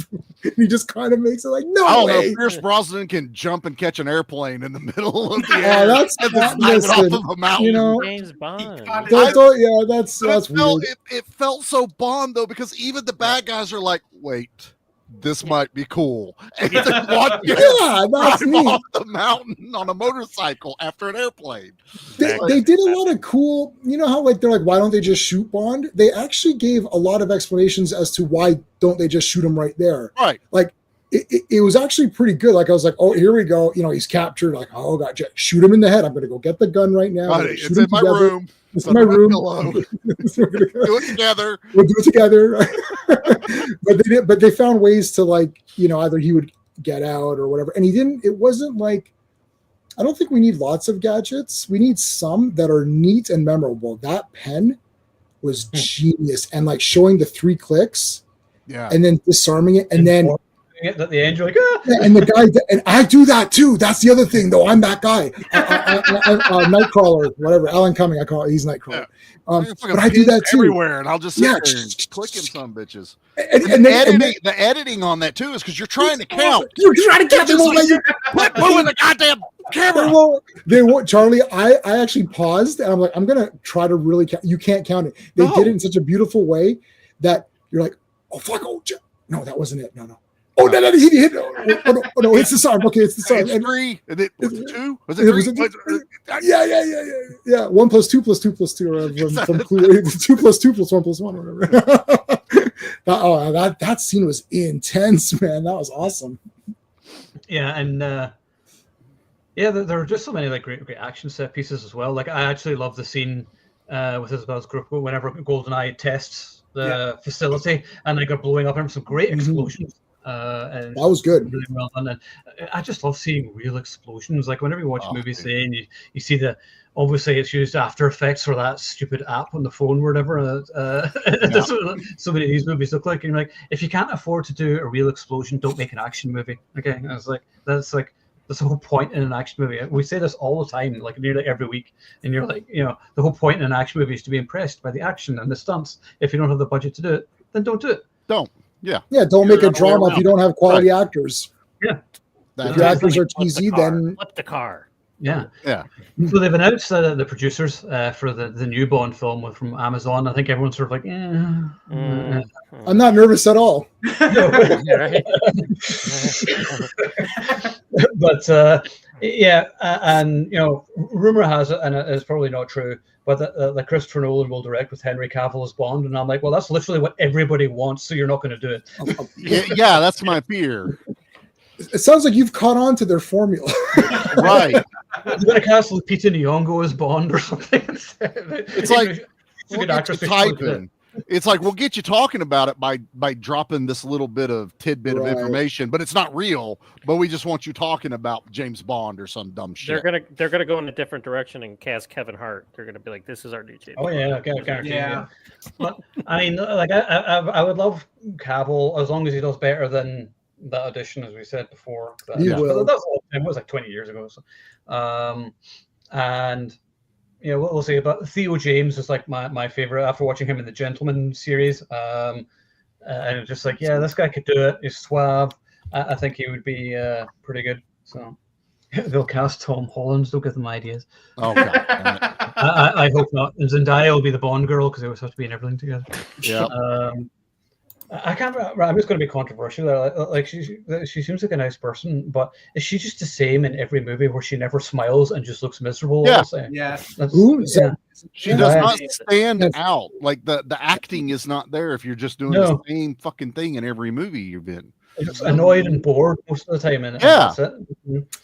He just kind of makes it like, no I don't know. way. Pierce Brosnan can jump and catch an airplane in the middle of the Oh, air. that's and not then dive it listen, off of a mountain. you know, James Bond. that's But weird. it felt so Bond though, because even the bad guys are like, wait, this might be cool. And then one Yeah, gets that's drive neat. off the mountain on a motorcycle after an airplane. They did a lot of cool, you know how like they're like, why don't they just shoot Bond? They actually gave a lot of explanations as to why don't they just shoot him right there. Right. Like it was actually pretty good. Like I was like, oh, here we go. You know, he's captured. Like, oh god, shoot him in the head. I'm gonna go get the gun right now. Buddy, Shoot it's him in my together. room. It's in my room. Pillow. Do it together. We'll do it together. But they found ways to like, you know, either he would get out or whatever. And he didn't, it wasn't like, I don't think we need lots of gadgets. We need some that are neat and memorable. That pen was genius. And like showing the 3 clicks Yeah. and then disarming it. And then At the end, you're like, ah! and the guy, and I do that too. That's the other thing, though. I'm that guy. Nightcrawler, whatever. Alan Cumming, I call it. He's Nightcrawler. But I do that too. Everywhere, and I'll just sit there and clicking some bitches. And the editing on that too is because you're trying to count. You're trying to count. They won't let you. Quit moving the goddamn camera. They won't, Charlie. I actually paused and I'm like, I'm gonna try to really count. You can't count it. They did it in such a beautiful way that you're like, oh fuck, oh no, that wasn't it. No. Oh no, he hit. Oh no, it's the arm. Okay, it's the arm. It's 3. And it was it 2? Was it 3? Yeah. 1 + 2 + 2 + 2, or from 2 + 2 + 1 + 1, or whatever. That scene was intense, man. That was awesome. Yeah, and there are just so many like great action set pieces as well. Like I actually love the scene with Isabel's group whenever Goldeneye tests the facility and they go blowing up and some great explosions. And that was good. Really well done. And I just love seeing real explosions. Like whenever you watch movies today and you see obviously it's used After Effects for that stupid app on the phone or whatever. That's what so many of these movies look like. And you're like, if you can't afford to do a real explosion, don't make an action movie. Okay, and it's like that's the whole point in an action movie. We say this all the time, like nearly every week. And you're like, you know, the whole point in an action movie is to be impressed by the action and the stunts. If you don't have the budget to do it, then don't do it. Don't. Yeah. Don't make a drama if you don't have quality actors. Yeah. If your actors are cheesy, then flip the car. Yeah. Mm-hmm. So they've announced the producers for the new Bond film from Amazon. I think everyone's sort of like, I'm not nervous at all. But and you know, rumor has it, and it's probably not true, but that Christopher Nolan will direct with Henry Cavill as Bond, and I'm like, well, that's literally what everybody wants, so you're not going to do it. Yeah, that's my fear. It sounds like you've caught on to their formula. Right. You're going to cast Lupita Nyong'o as Bond or something. It's like we'll get you typing. It's like we'll get you talking about it by dropping this little bit of tidbit of information, but it's not real. But we just want you talking about James Bond or some dumb shit. They're gonna go in a different direction and cast Kevin Hart. They're gonna be like, this is our new James. Oh yeah, yeah. But I mean, like I would love Cavill as long as he does better than that audition, as we said before. He will. It was like 20 years ago. So, and yeah, we'll see. But Theo James is like my favorite after watching him in the Gentleman series. And it's just like, yeah, this guy could do it. He's suave. I think he would be pretty good. So they'll cast Tom Holland. Don't give them ideas. Oh God. I hope not. And Zendaya will be the Bond girl because they always have to be in everything together. Yeah. I can't. I'm just going to be controversial. Like she seems like a nice person, but is she just the same in every movie where she never smiles and just looks miserable? Yeah. She does not stand out. Like the acting is not there if you're just doing the same fucking thing in every movie you've in. It's annoyed and bored most of the time, and that's it.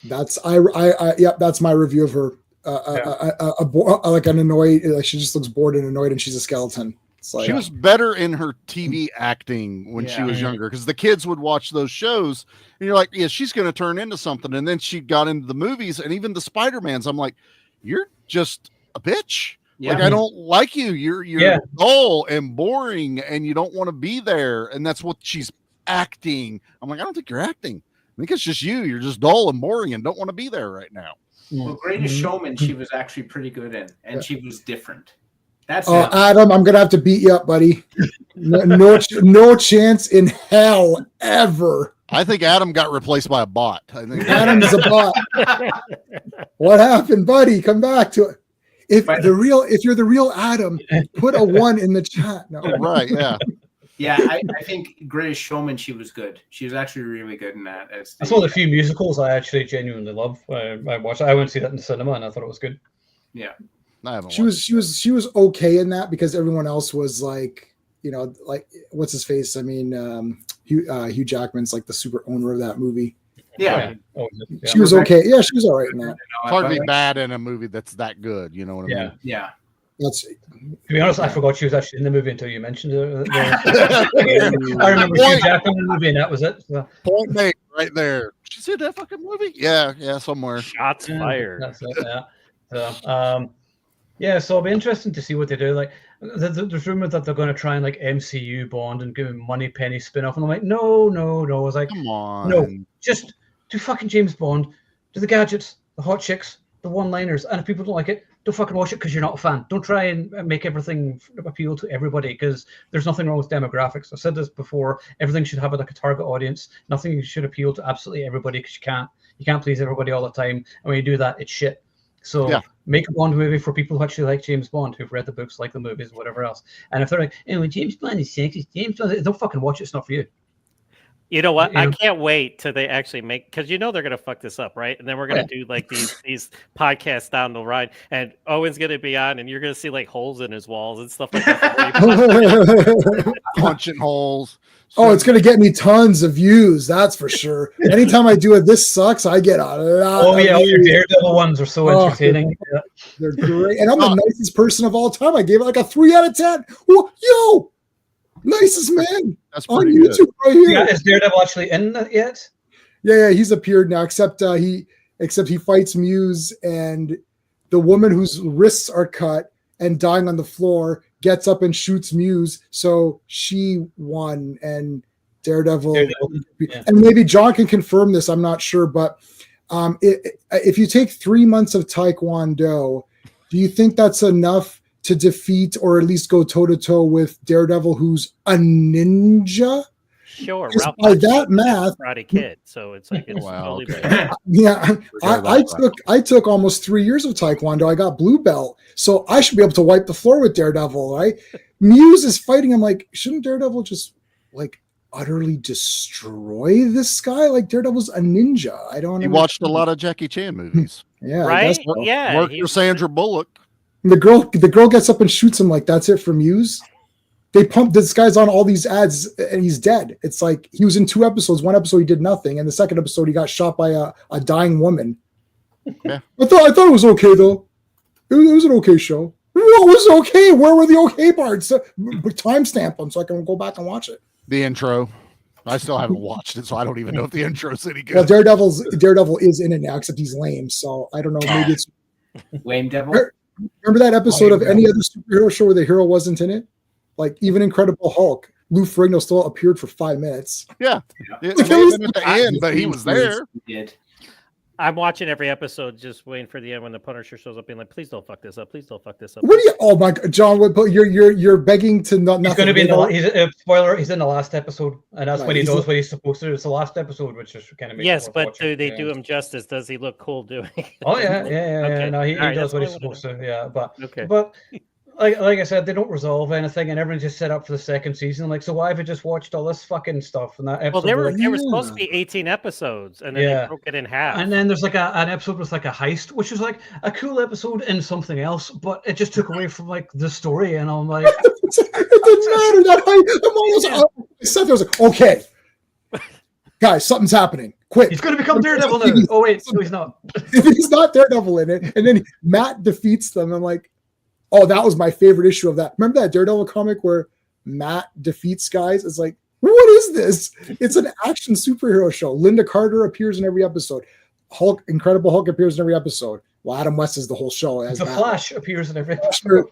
That's my review of her. Like an annoyed, like she just looks bored and annoyed, and she's a skeleton. Like, she was better in her TV acting when she was younger because the kids would watch those shows and you're like, yeah, she's going to turn into something. And then she got into the movies and even the Spider-Mans. I'm like, you're just a bitch. Yeah. Like, I don't like you. You're dull and boring, and you don't want to be there. And that's what she's acting. I'm like, I don't think you're acting. I think it's just you. You're just dull and boring and don't want to be there right now. Well, Greatest Showman, she was actually pretty good in, and she was different. That's Adam, I'm gonna have to beat you up, buddy. No chance in hell ever. I think Adam got replaced by a bot. I think Adam's a bot. What happened, buddy? Come back to it. If you're the real Adam, put a 1 in the chat. No. Right, yeah. Yeah, I think Greatest Showman, she was good. She was actually really good in that. That's one of the few musicals I actually genuinely love. I watched. I went to see that in the cinema, and I thought it was good. Yeah, she was okay in that because everyone else was like, like what's his face? I mean, Hugh Jackman's like the super owner of that movie. Yeah. She was okay. Yeah, she was all right in that. It's hard to be bad in a movie that's that good. You know what I mean? Yeah. That's, to be honest, I forgot she was actually in the movie until you mentioned it. I remember Hugh Jackman in the movie, and that was it. So. Point made right there. Did you see that fucking movie? Yeah, somewhere. Shots fired. That's it. Yeah. So it'll be interesting to see what they do. Like, there's rumors that they're going to try and like MCU Bond and give him Money Penny spin-off, and I'm like, no. I was like, come on, no, just do fucking James Bond, do the gadgets, the hot chicks, the one-liners, and if people don't like it, don't fucking watch it because you're not a fan. Don't try and make everything appeal to everybody because there's nothing wrong with demographics. I've said this before. Everything should have like a target audience. Nothing should appeal to absolutely everybody because you can't please everybody all the time. And when you do that, it's shit. So make a Bond movie for people who actually like James Bond, who've read the books, like the movies, whatever else. And if they're like, James Bond is sexy, James Bond, don't fucking watch it. It's not for you. You know what? I can't wait till they actually make, because they're gonna fuck this up, right? And then we're gonna do like these podcasts down the ride, and Owen's gonna be on, and you're gonna see like holes in his walls and stuff like that. Punching holes. Oh, it's gonna get me tons of views, that's for sure. Anytime I do it, this sucks. I get a lot. Oh yeah, all your Daredevil ones are so entertaining. They're great, and I'm the nicest person of all time. I gave it like a 3 out of 10. Yo. Nicest man. That's on pretty YouTube good. right here. Yeah, is Daredevil actually in it yet? Yeah, he's appeared now. Except he fights Muse, and the woman whose wrists are cut and dying on the floor gets up and shoots Muse. So she won, and Daredevil. And maybe John can confirm this. I'm not sure, but if you take 3 months of Taekwondo, do you think that's enough to defeat or at least go toe-to-toe with Daredevil, who's a ninja? Sure. By that math, Karate Kid, so it's like it's totally yeah. I took almost 3 years of Taekwondo. I got blue belt, so I should be able to wipe the floor with Daredevil, right? Muse is fighting. I'm like, shouldn't Daredevil just like utterly destroy this guy? Like, Daredevil's a ninja. I don't. He watched a lot of Jackie Chan movies. Yeah, right. So. Yeah, worked for Sandra Bullock. The girl gets up and shoots him. Like, that's it for Muse. They pumped this guy's on all these ads and he's dead. It's like he was in 2 episodes. 1 episode he did nothing, and the second episode he got shot by a dying woman. Yeah. I thought it was okay though. It was an okay show. What was okay? Where were the okay parts? Timestamp them so I can go back and watch it. The intro. I still haven't watched it, so I don't even know if the intro's any good. Well, Daredevil is in it now, except he's lame. So I don't know. Maybe it's Lame Devil. Remember that episode of any other superhero show where the hero wasn't in it? Like even Incredible Hulk, Lou Ferrigno still appeared for 5 minutes. Yeah. It may have been at the end, but he was there. He did. I'm watching every episode, just waiting for the end when the Punisher shows up, being like, "Please don't fuck this up! Please don't fuck this up!" What do you? Oh my God, John! You're begging to not. He's going to be in the spoiler. He's in the last episode, and that's when he does what he's supposed to do. It's the last episode, which is kind of yes, but do they do him justice? Does he look cool doing it? Oh yeah. Okay. No, he does what he's supposed to. Yeah, but like I said, they don't resolve anything, and everyone's just set up for the second season. Like, so why have I just watched all this fucking stuff? And that episode, well, there were supposed to be 18 episodes, and then they broke it in half. And then there's like an episode with like a heist, which was like a cool episode in something else, but it just took away from like the story. And I'm like, it didn't matter. I sat there, I was like, okay, guys, something's happening. Quick. He's going to become Daredevil now. Oh wait, no, he's not. He's not Daredevil in it. And then Matt defeats them. I'm like, oh, that was my favorite issue of that. Remember that Daredevil comic where Matt defeats guys? It's like, what is this? It's an action superhero show. Linda Carter appears in every episode. Incredible Hulk appears in every episode. Well, Adam West is the whole show. As The Batman. Flash appears in every episode.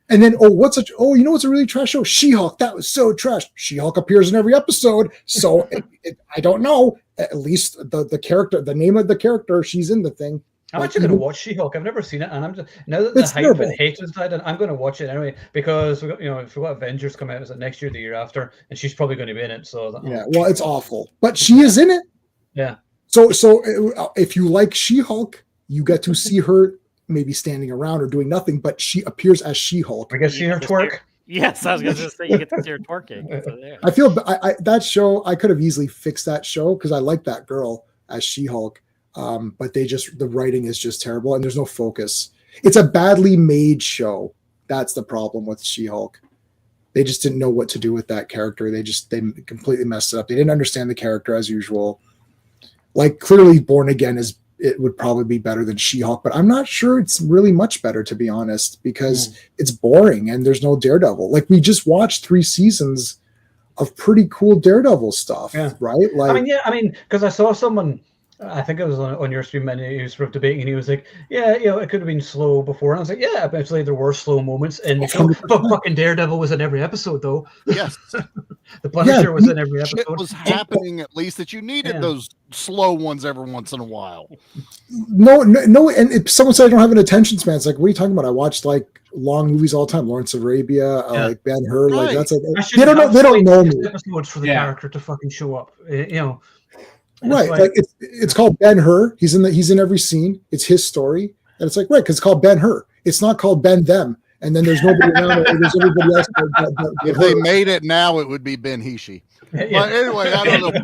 And then, you know what's a really trash show? She-Hulk. That was so trash. She-Hulk appears in every episode. So I don't know. At least the character, the name of the character, she's in the thing. I'm actually going to watch She-Hulk. I've never seen it, and I'm just now that the hype and hate has died, I'm going to watch it anyway because we got, if we got Avengers come out, is it next year, the year after, and she's probably going to be in it. So well, it's awful, but she is in it. Yeah. So if you like She-Hulk, you get to see her maybe standing around or doing nothing, but she appears as She-Hulk. We get to see her twerk. Yes, I was going to say you get to see her twerking. So I feel that show, I could have easily fixed that show because I like that girl as She-Hulk. But the writing is just terrible and there's no focus. It's a badly made show. That's the problem with She-Hulk. They just didn't know what to do with that character. They completely messed it up. They didn't understand the character as usual. Like clearly Born Again it would probably be better than She-Hulk, but I'm not sure it's really much better, to be honest, because it's boring and there's no Daredevil. Like we just watched 3 seasons of pretty cool Daredevil stuff, right? Like, because I saw someone, I think it was on your stream, and he was sort of debating, and he was like, "Yeah, it could have been slow before." And I was like, "Yeah, eventually there were slow moments in the show, but fucking Daredevil was in every episid, though." Yes, the Punisher was in every episode. It was happening at least that you needed those slow ones every once in a while. No. And if someone said I don't have an attention span, it's like, what are you talking about? I watched like long movies all the time, Lawrence of Arabia, like Ben-Hur, like that's like they don't know me. Episodes for the character to fucking show up, Right, like it's called Ben-Hur. He's in every scene. It's his story, and it's like because it's called Ben-Hur. It's not called Ben Them. And then there's nobody around. There's everybody else. If they made it now, it would be Ben Hishi. But anyway, I don't know.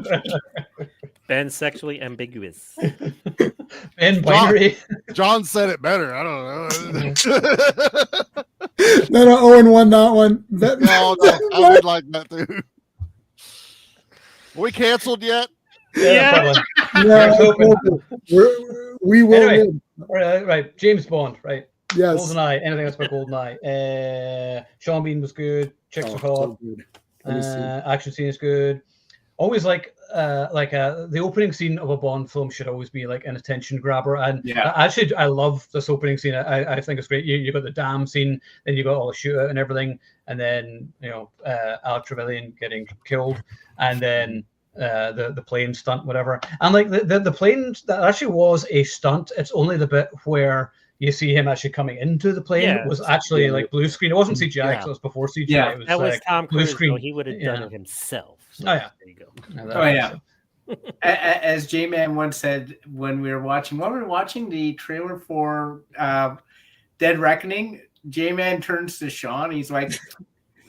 Ben sexually ambiguous. Ben binary. John said it better. I don't know. No, Owen won that one. No, I would like that too. Are we canceled yet? Yeah. We will win. Right, James Bond, right? Yes. Goldeneye. Anything else about Goldeneye? Sean Bean was good. Chicks are hot. So action scene is good. Always the opening scene of a Bond film should always be like an attention grabber. And I love this opening scene. I think it's great. You got the dam scene, then you got all the shootout and everything, and then Alec Trevelyan getting killed, and then the plane stunt, whatever. And like the plane, that actually was a stunt. It's only the bit where you see him actually coming into the plane was actually like blue screen. It wasn't CGI because it was before CGI. Yeah. It was, that was like, Tom blue Cruise. screen. So he would have done it himself. So there you go. As J-Man once said when we were watching the trailer for Dead Reckoning, J-Man turns to Sean. He's like,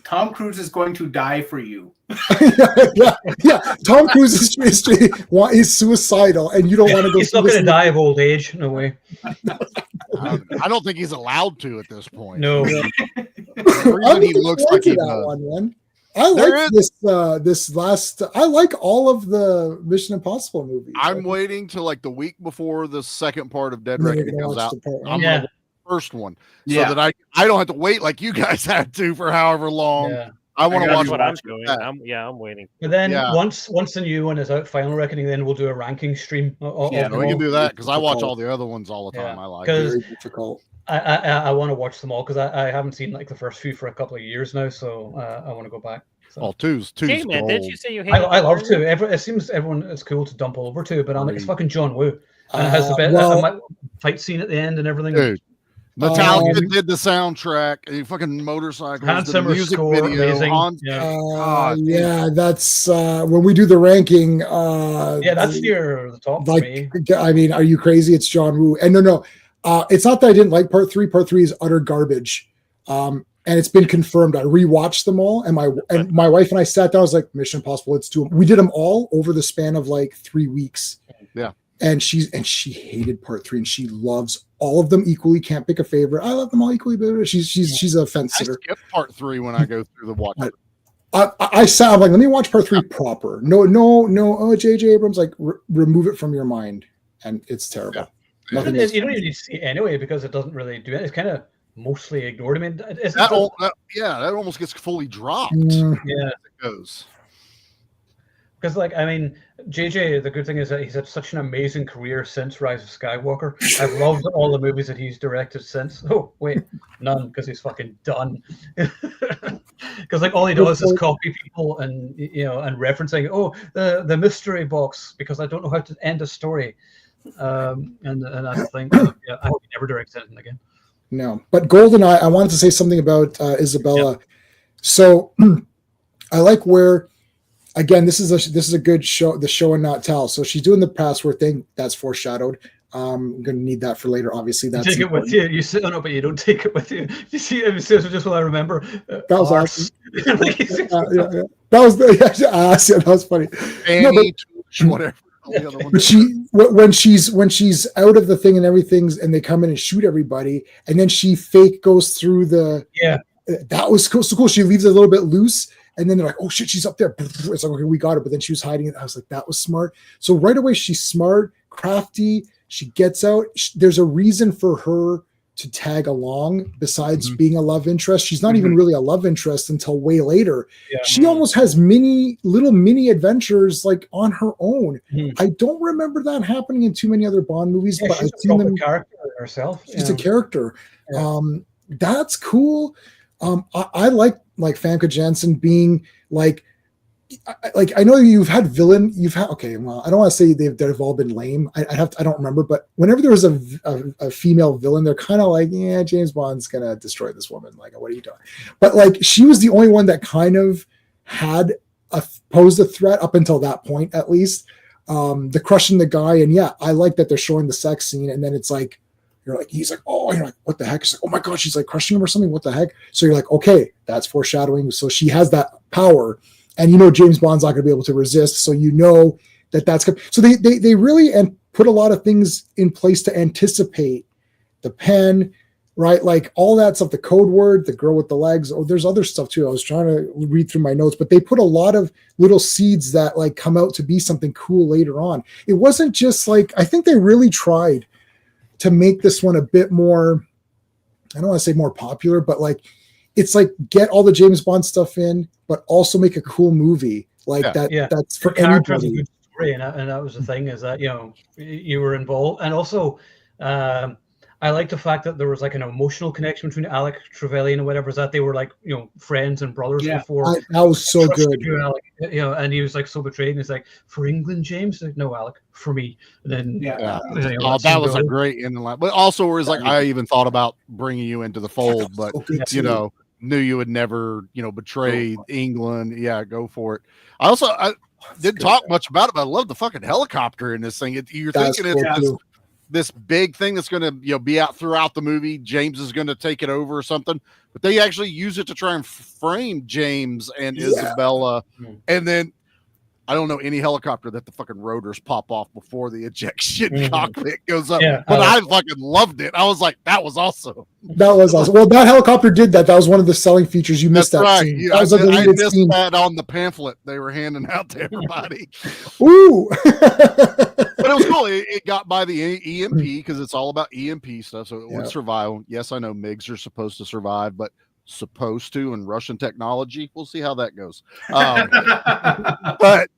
Tom Cruise is going to die for you. yeah. Tom Cruise is suicidal, and you don't want to go. He's not going to die of old age. No way. I don't think he's allowed to at this point. No. He looks like he does. I like this last. I like all of the Mission Impossible movies. I'm waiting till like the week before the second part of Dead Reckoning comes out. I'm gonna watch the first one, so that I don't have to wait like you guys had to for however long. Yeah. I want to watch what I'm doing. I'm waiting. But then once the new one is out, Final Reckoning, then we'll do a ranking stream. We can do that because I watch all the other ones all the time. I like it. Very difficult. I want to watch them all because I haven't seen like the first few for a couple of years now, so I want to go back. So. Oh, two's hey, man, did you say you hate? I love 2. It seems everyone it's cool to dump all over 2, but I'm like, it's fucking John Woo, and it has the best fight scene at the end and everything. Dude, Metallica did the soundtrack, a fucking motorcycle, the music video. That's when we do the ranking. That's near the top for me. I mean, are you crazy? It's John Woo, and no, it's not that I didn't like part 3. Part 3 is utter garbage, and it's been confirmed. I rewatched them all, and my wife and I sat down. I was like, Mission Impossible, let's do them. We did them all over the span of like 3 weeks. Yeah. And she hated part 3, and she loves all of them equally. Can't pick a favorite. I love them all equally, but she's a fence sitter. I skip part 3 when I go through the watch. I sat. I'm like, let me watch part 3 proper. No. Oh, J.J. Abrams, like remove it from your mind, and it's terrible. Yeah. You don't even need to see it anyway because it doesn't really do it. It's kind of mostly ignored. I mean, that almost gets fully dropped. Yeah, it goes. Because, like, I mean, JJ, the good thing is that he's had such an amazing career since Rise of Skywalker. I've loved all the movies that he's directed since. Oh, wait, none, because he's fucking done. Because, like, all he does is copy people and, you know, and referencing, oh, the mystery box, because I don't know how to end a story. And that's the thing. Yeah, I hope he never directs anything again. No, but Goldeneye, I wanted to say something about Isabella. Yep. So I like where, again, this is a good show, the show and not tell. So she's doing the password thing. That's foreshadowed. I'm going to need that for later. Obviously, that's you take important. it with you. You sit on it, but you don't take it with you. You see, it says just what I remember. That was awesome. Yeah. That was that was funny. Whatever. But when she's out of the thing and everything's, and they come in and shoot everybody, and then she fake goes through the. Yeah. That was cool. So cool. She leaves it a little bit loose. And then they're like, oh shit, she's up there. It's like, okay, we got her. But then she was hiding it. I was like, that was smart. So right away, she's smart, crafty. She gets out. There's a reason for her to tag along besides being a love interest. She's not even really a love interest until way later. Yeah. She almost has little mini adventures like on her own. I don't remember that happening in too many other Bond movies, but I've seen them. Character herself. She's a character. Yeah. That's cool. I like Famke Janssen being like I know you've had villain. Okay. Well, I don't want to say they've all been lame. I don't remember, but whenever there was a female villain, they're kind of like, yeah, James Bond's gonna destroy this woman. Like, what are you doing? But like, she was the only one that kind of had posed a threat up until that point, at least. The crushing the guy, and yeah, I like that they're showing the sex scene, and then it's like. You're like, he's like, oh, you're like, what the heck? She's like, oh my God, she's like crushing him or something. What the heck? So you're like, okay, that's foreshadowing. So she has that power, and you know James Bond's not going to be able to resist. So you know that's good. So they really put a lot of things in place to anticipate the pen, right? Like all that stuff, the code word, the girl with the legs. Oh, there's other stuff too. I was trying to read through my notes, but they put a lot of little seeds that like come out to be something cool later on. It wasn't just like, I think they really tried to make this one a bit more, I don't want to say more popular, but like, it's like get all the James Bond stuff in, but also make a cool movie like that. Yeah. That's for anybody. Good story, and that was the thing is that, you know, you were involved. And also, I like the fact that there was like an emotional connection between Alec Trevelyan and whatever, is that they were like, you know, friends and brothers before. That was so good. You, Alec, you know, and he was like so betrayed, and he's like, for England, James? Like, no, Alec, for me. And then you know, that was a great ending line. But also where it's like, I even thought about bringing you into the fold, but you know, knew you would never, you know, betray England. Yeah, go for it. I didn't talk much about it, but I love the fucking helicopter in this thing. You're thinking it's this big thing that's going to, you know, be out throughout the movie. James is going to take it over or something, but they actually use it to try and frame James and Isabella. And then I don't know any helicopter that the fucking rotors pop off before the ejection cockpit goes up. Yeah, but I fucking loved it. I was like, that was awesome. That was awesome. Well, that helicopter did that. That was one of the selling features. You missed that scene. Yeah, that was I missed scene. That on the pamphlet they were handing out to everybody. Ooh. But it was cool. It got by the EMP because it's all about EMP stuff. So it would survive. Yes, I know MiGs are supposed to survive, but supposed to in Russian technology. We'll see how that goes. But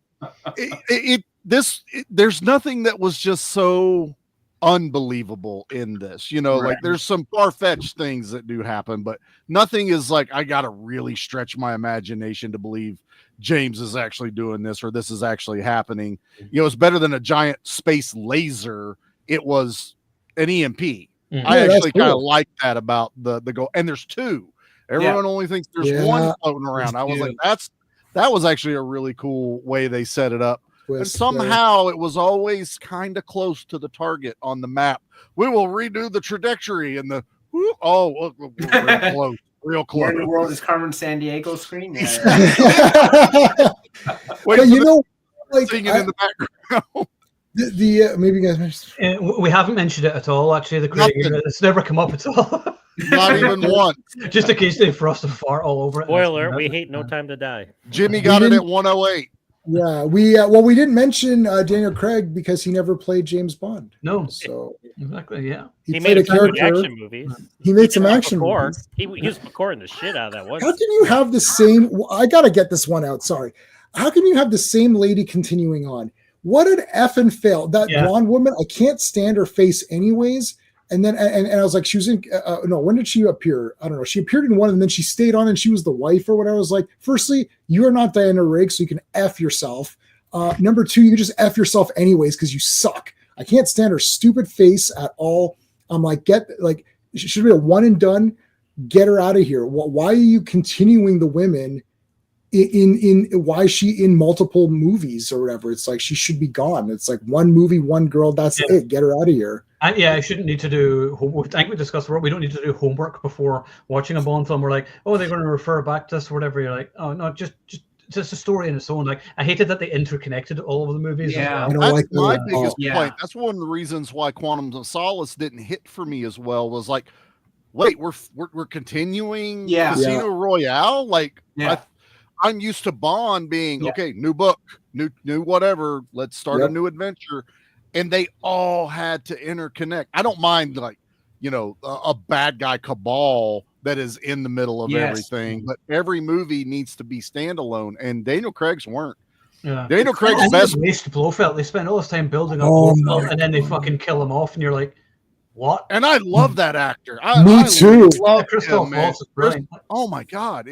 there's nothing that was just so unbelievable in this, you know, like there's some far-fetched things that do happen, but nothing is like, I gotta really stretch my imagination to believe James is actually doing this or this is actually happening. You know, it's better than a giant space laser. It was an EMP. I actually kind of like that about the goal. And there's two. Everyone only thinks there's one floating around. I was like, that was actually a really cool way they set it up. And somehow it was always kind of close to the target on the map. We will redo the trajectory and the real close. Real close. Where in the world is Carmen Sandiego screen? Wait, you know, like singing in the background. Maybe you guys mentioned. We haven't mentioned it at all. Actually, the creator, it's never come up at all. Not even once. Just in case they frost a fart all over it. Spoiler: we hate No Time to Die. Jimmy got it at 108. Yeah, we didn't mention Daniel Craig because he never played James Bond. No, so exactly, yeah. He made a character. Action movies. He made some action movies. He was recording the shit out of that one. How can you have the same? I gotta get this one out. Sorry, how can you have the same lady continuing on? What an effing fail. That blonde woman, I can't stand her face anyways. And then, and I was like, she was in, no, when did she appear? I don't know. She appeared in one and then she stayed on and she was the wife or whatever. I was like, firstly, you are not Diana Rigg, so you can F yourself. Number two, you can just F yourself anyways because you suck. I can't stand her stupid face at all. I'm like, she should be a one and done. Get her out of here. Why are you continuing the women in why is she in multiple movies or whatever? It's like she should be gone. It's like one movie, one girl. That's it. Get her out of here. I shouldn't need to do homework. I think we discussed we don't need to do homework before watching a Bond film. We're like, oh, they're going to refer back to this or whatever. You're like, oh no, just a story in its own. Like I hated that they interconnected all of the movies. Yeah, as well. That's my biggest complaint. That's one of the reasons why Quantum of Solace didn't hit for me as well. Was like, wait, we're continuing Casino Royale. Like, I'm used to Bond being okay, new book, new whatever. Let's start a new adventure. And they all had to interconnect. I don't mind like, a bad guy cabal that is in the middle of everything, but every movie needs to be standalone. And Daniel Craig's weren't. Yeah. Daniel Craig's best. Waste Blofeld. They spent all this time building up Blofeld, and then they fucking kill him off, and you're like, what? And I love that actor. Me too. Love Christoph Waltz is brilliant. Oh my God.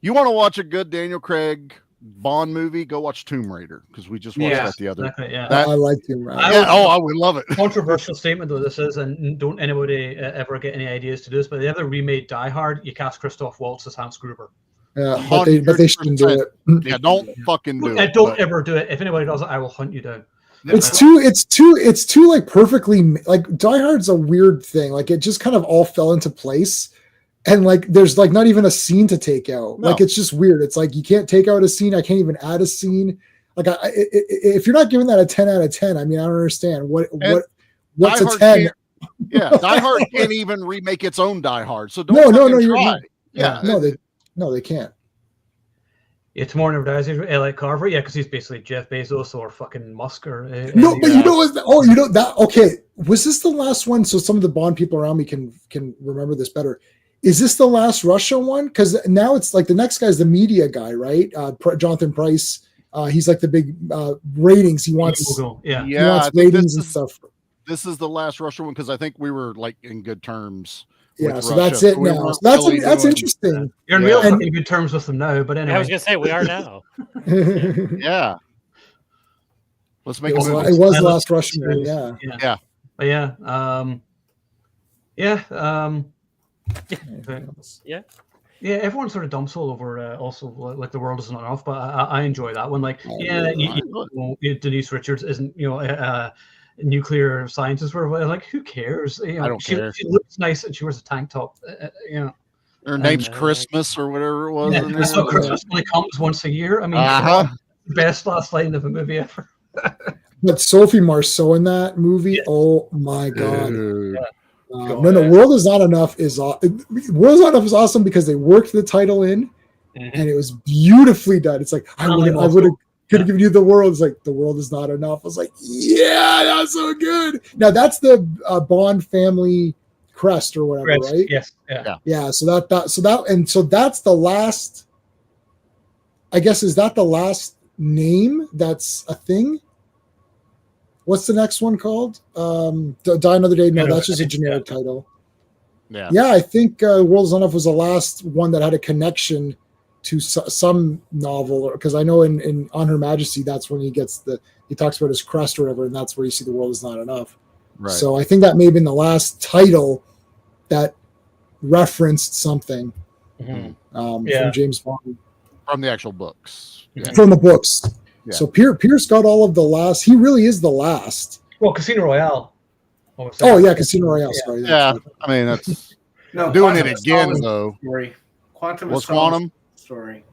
You want to watch a good Daniel Craig Bond movie, go watch Tomb Raider because we just watched that the other. Exactly, I like Tomb Raider. I would love it. Controversial statement though this is, and don't anybody ever get any ideas to do this, but they ever remade Die Hard. You cast Christoph Waltz as Hans Gruber. Yeah, but they shouldn't do it. Yeah, don't fucking do it. Don't ever do it. If anybody does it, I will hunt you down. It's too like perfectly like Die Hard's a weird thing. Like it just kind of all fell into place. And like, there's like not even a scene to take out. No. Like, it's just weird. It's like, you can't take out a scene. I can't even add a scene. Like, if you're not giving that a 10 out of 10, I mean, I don't understand what's a 10. Die Hard can't even remake its own Die Hard. So no, try. They can't. It's more never dies. Like Carver, because he's basically Jeff Bezos or fucking Musk or. No, but you know what? Oh, you know that? Okay, was this the last one? So some of the Bond people around me can remember this better. Is this the last Russia one? Because now it's like the next guy's the media guy, right? Jonathan Pryce. He's like the big ratings. He wants, he wants ratings and stuff. This is the last Russia one because I think we were like in good terms. Yeah, so that's it now. So that's interesting. You're in real good terms with them now, but anyway. I was gonna say we are now. Yeah. Let's make it was the last Russian one. Everyone sort of dumps all over also like The World Isn't Enough, but I enjoy that one. Like Denise Richards isn't a nuclear scientist or like who cares? I don't care. She looks nice and she wears a tank top. Her name's Christmas or whatever it was. Yeah, so Christmas only comes once a year. I mean, best last line of a movie ever. But Sophie Marceau in that movie, oh my god! World Is Not Enough is World Is Not Enough is awesome because they worked the title in, and it was beautifully done. It's like I would have could have given you the world. It's like The World Is Not Enough. I was like, yeah, that's so good. Now that's the Bond family crest or whatever, right? Yes, yeah. So that's the last. I guess is that the last name that's a thing? What's the next one called? Die Another Day? No, that's just a generic title. Yeah, I think World Is Not Enough was the last one that had a connection to some novel, because I know in On Her Majesty, that's when he talks about his crest or whatever, and that's where you see The World Is Not Enough. Right. So I think that may have been the last title that referenced something from James Bond. From the actual books. Yeah. From the books. Yeah. So Pierce got all of the last. He really is the last. Well, Casino Royale. Casino Royale. Sorry. Yeah, I mean that's doing it again though. Story. Quantum. Story.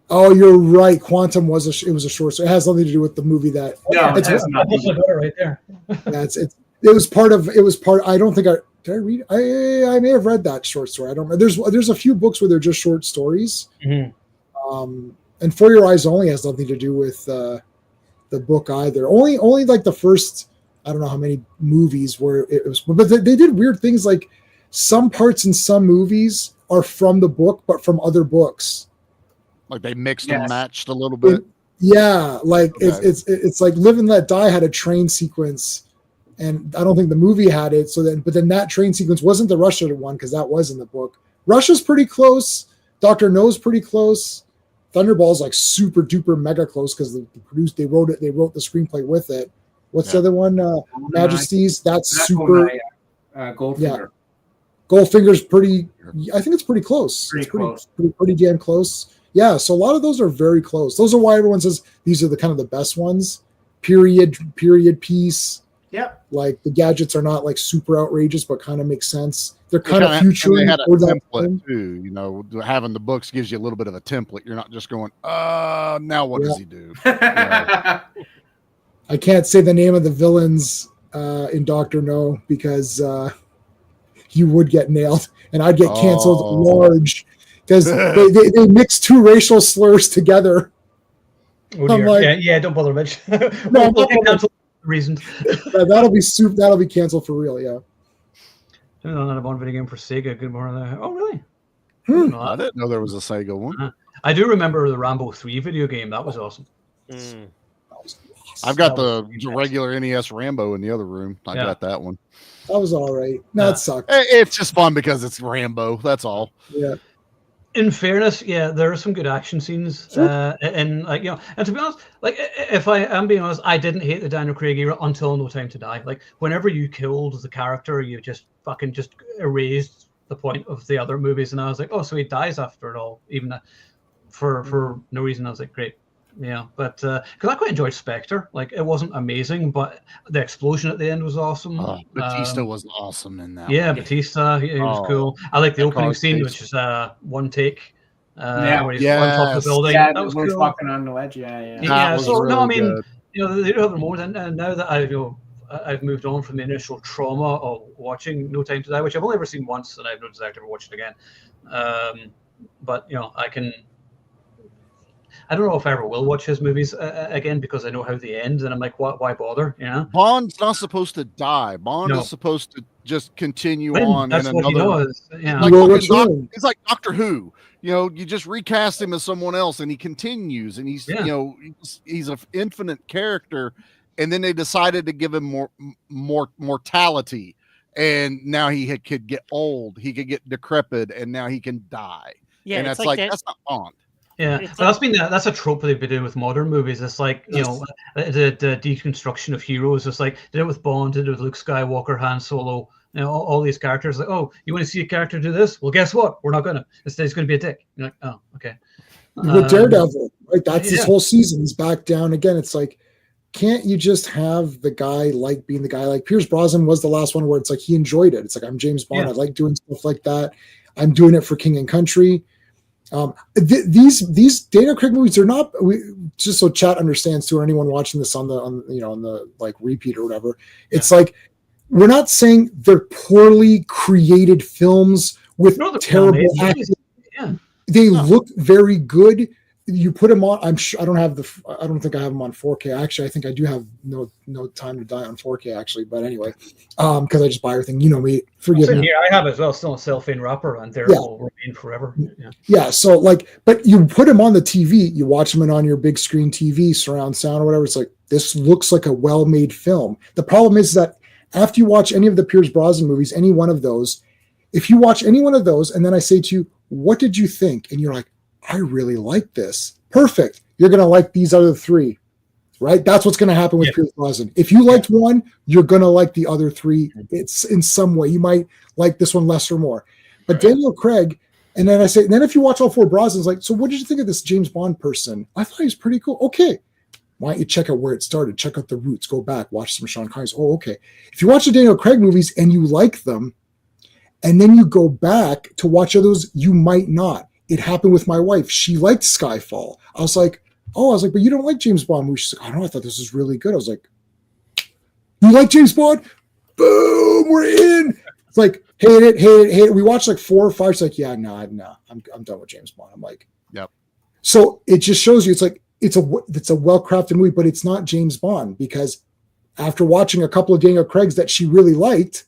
Oh, you're right. Quantum was a short story. It has nothing to do with the movie that. No, it's right there. It was part. I don't think did I read. I may have read that short story. I don't remember. There's a few books where they're just short stories. Mm-hmm. And For Your Eyes Only has nothing to do with the book either. Only like the first, I don't know how many movies where it was, but they did weird things like some parts in some movies are from the book, but from other books. Like they mixed and matched a little bit. Yeah, like Okay. it's like Live and Let Die had a train sequence, and I don't think the movie had it. But then that train sequence wasn't the Russia one because that was in the book. Russia's pretty close. Dr. No's pretty close. Thunderball's like super duper mega close because they wrote the screenplay with it. What's the other one? Majesties. That's super. Goldfinger. Yeah. Goldfinger's pretty. I think it's pretty close. Pretty close. Pretty damn close. Yeah. So a lot of those are very close. Those are why everyone says these are the kind of the best ones. Period piece. Yep. Like the gadgets are not like super outrageous, but kind of make sense. They're kind of future. They had a template too. You know, having the books gives you a little bit of a template. You're not just going, now what does he do? I can't say the name of the villains in Dr. No because you would get nailed and I'd get canceled large because they mix two racial slurs together. Oh dear. Like, yeah, don't bother, Mitch. No, reasons. That'll be canceled for real. Yeah. Another one video game for Sega. Good morning. Oh, really? I didn't know there was a Sega one. I do remember the Rambo 3 video game. That was awesome. I've got the regular NES Rambo in the other room. I got that one. That was all right. No, it sucked. It's just fun because it's Rambo. That's all. Yeah. In fairness, yeah, there are some good action scenes, and like and to be honest, like if I am being honest, I didn't hate the Daniel Craig era until No Time to Die. Like whenever you killed the character, you just erased the point of the other movies, and I was like, oh, so he dies after it all, even for no reason. I was like, great, yeah, but because I quite enjoyed Spectre. Like it wasn't amazing, but the explosion at the end was awesome. Batista was awesome in that. Yeah, Batista, he was cool. I like the opening scene, which is one take. Where he's on top of the building. Yeah, that was we're cool. Walking on the ledge. Yeah. So really no, I mean, good. they do have more. And now that I've moved on from the initial trauma of watching No Time to Die, which I've only ever seen once, and I've no desire to ever watch it again. But I don't know if I ever will watch his movies again because I know how they end, and I'm like, why bother? Bond's not supposed to die. Bond is supposed to just continue on in another. It's like Doctor Who. You just recast him as someone else, and he continues, and he's he's an infinite character, and then they decided to give him more mortality, and now he could get old, he could get decrepit, and now he can die. Yeah, and that's that's not Bond. Yeah, that's a trope they've been doing with modern movies. It's like the deconstruction of heroes. It's like did it with Bond, did it with Luke Skywalker, Han Solo. All these characters. Like, oh, you want to see a character do this? Well, guess what? We're not gonna. Instead, it's gonna be a dick. You're like, oh, okay. With Daredevil, right? That's this whole season. He's back down again. It's like, can't you just have the guy like being the guy? Like Pierce Brosnan was the last one where it's like he enjoyed it. It's like I'm James Bond. I like doing stuff like that. I'm doing it for King and Country. These Daniel Craig movies are not just so chat understands too, or anyone watching this on the like repeat or whatever. It's like we're not saying they're poorly created films with terrible acting. They look very good. You put them on. I'm sure I don't think I have them on 4K. Actually, I think I do have No Time to Die on 4K. Actually, but anyway, because I just buy everything. You know me. Forgive me. Here, I have as well. Still a cellophane wrapper, and there will remain forever. Yeah. So but you put them on the TV. You watch them on your big screen TV, surround sound or whatever. It's like this looks like a well-made film. The problem is that after you watch any of the Pierce Brosnan movies, any one of those, if you watch any one of those, and then I say to you, "What did you think?" and you're like, I really like this. Perfect. You're going to like these other three, right? That's what's going to happen with Pierce Brosnan. If you liked one, you're going to like the other three. It's in some way. You might like this one less or more. But Daniel Craig, and then if you watch all four Brosnans, like, so what did you think of this James Bond person? I thought he was pretty cool. Okay. Why don't you check out where it started? Check out the roots. Go back. Watch some Sean Connery. Oh, okay. If you watch the Daniel Craig movies and you like them, and then you go back to watch others, you might not. It happened with my wife. She liked Skyfall. I was like, but you don't like James Bond movies. She's like, I don't know. I thought this was really good. I was like, you like James Bond? Boom, we're in. It's like, hate it. We watched like 4 or 5. She's like, I'm done with James Bond. I'm like, yep. So it just shows you, it's like, it's a well-crafted movie, but it's not James Bond because after watching a couple of Daniel Craig's that she really liked,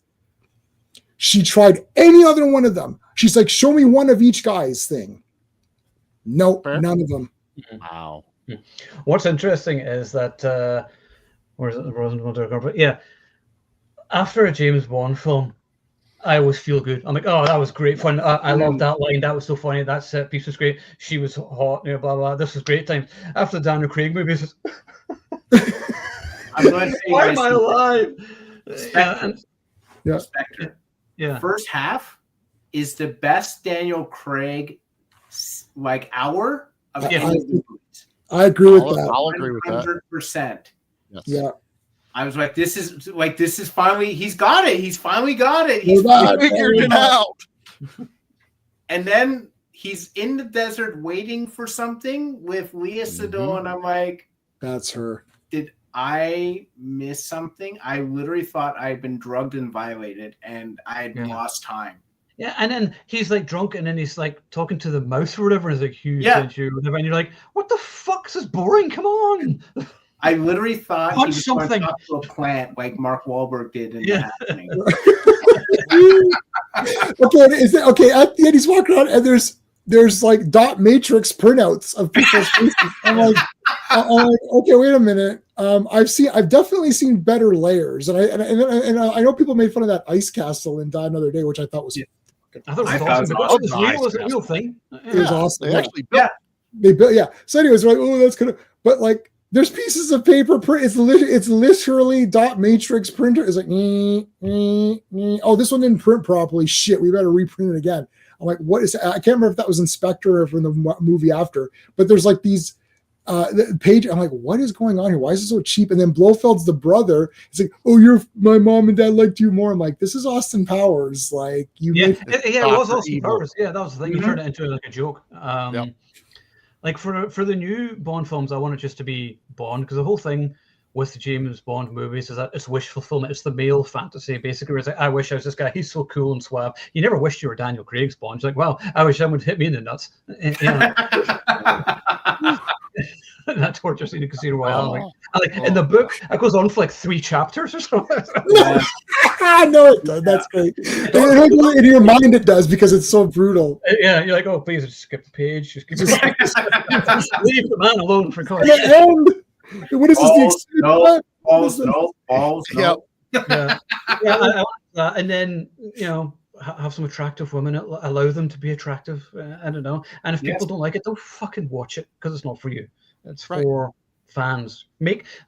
she tried any other one of them. She's like, show me one of each guy's thing. Nope, none of them. Wow. What's interesting is that where is it? Yeah, after a James Bond film, I always feel good. I'm like, oh, that was great fun. I love that line. That was so funny. That set piece was great. She was hot. You know, blah blah. This was great time. After the Daniel Craig movies, I'm going to say why am I alive? Spectre. Yeah. First half is the best Daniel Craig like hour of any movies. I agree with that. I'll agree with that. 100%. Yes. Yeah. I was like, this is finally, he's got it. He's finally got it. He's figured it out. And then he's in the desert waiting for something with Leah Sado, and I'm like, that's her. Did I miss something? I literally thought I'd been drugged and violated, and I had lost time. Yeah, and then he's like drunk, and then he's like talking to the mouse or whatever, and he's like, huge, whatever, and you're like, what the fuck? This is boring. Come on. I literally thought Punch he was something. going to talk to a plant like Mark Wahlberg did in The Happening. Okay? At the end, he's walking around, and there's like dot matrix printouts of people's faces. I'm like, okay, wait a minute. I've definitely seen better layers, and I know people made fun of that ice castle in Die Another Day, which I thought was. I thought it was awesome. It was a real thing. It was awesome. They actually built. They built. Yeah. So, anyways, like, oh, that's kind of. But like, there's pieces of paper print. It's literally dot matrix printer. It's like, oh, this one didn't print properly. Shit, we better reprint it again. I'm like, what is? I can't remember if that was Inspector or from the movie after. But there's like these page. I'm like, what is going on here? Why is it so cheap? And then Blofeld's the brother. It's like, oh, my mom and dad liked you more. I'm like, this is Austin Powers. Like you. It was Austin Powers. Yeah, that was the thing. You turned it into like a joke. Like for the new Bond films, I want it just to be Bond, because the whole thing with the James Bond movies is that it's wish fulfillment. It's the male fantasy, basically. Where it's like, I wish I was this guy. He's so cool and suave. You never wished you were Daniel Craig's Bond. You're like, well, I wish someone would hit me in the nuts. That torture scene in Casino Royale. In the book, it goes on for like 3 chapters or something. No, it does. That's great. In your mind, it does, because it's so brutal. Yeah, you're like, oh, please just skip the page. Just leave the man alone for God. What is this? Balls. Yeah. And then, have some attractive women. Allow them to be attractive. I don't know. And if people don't like it, don't fucking watch it, because it's not for you. It's for fans.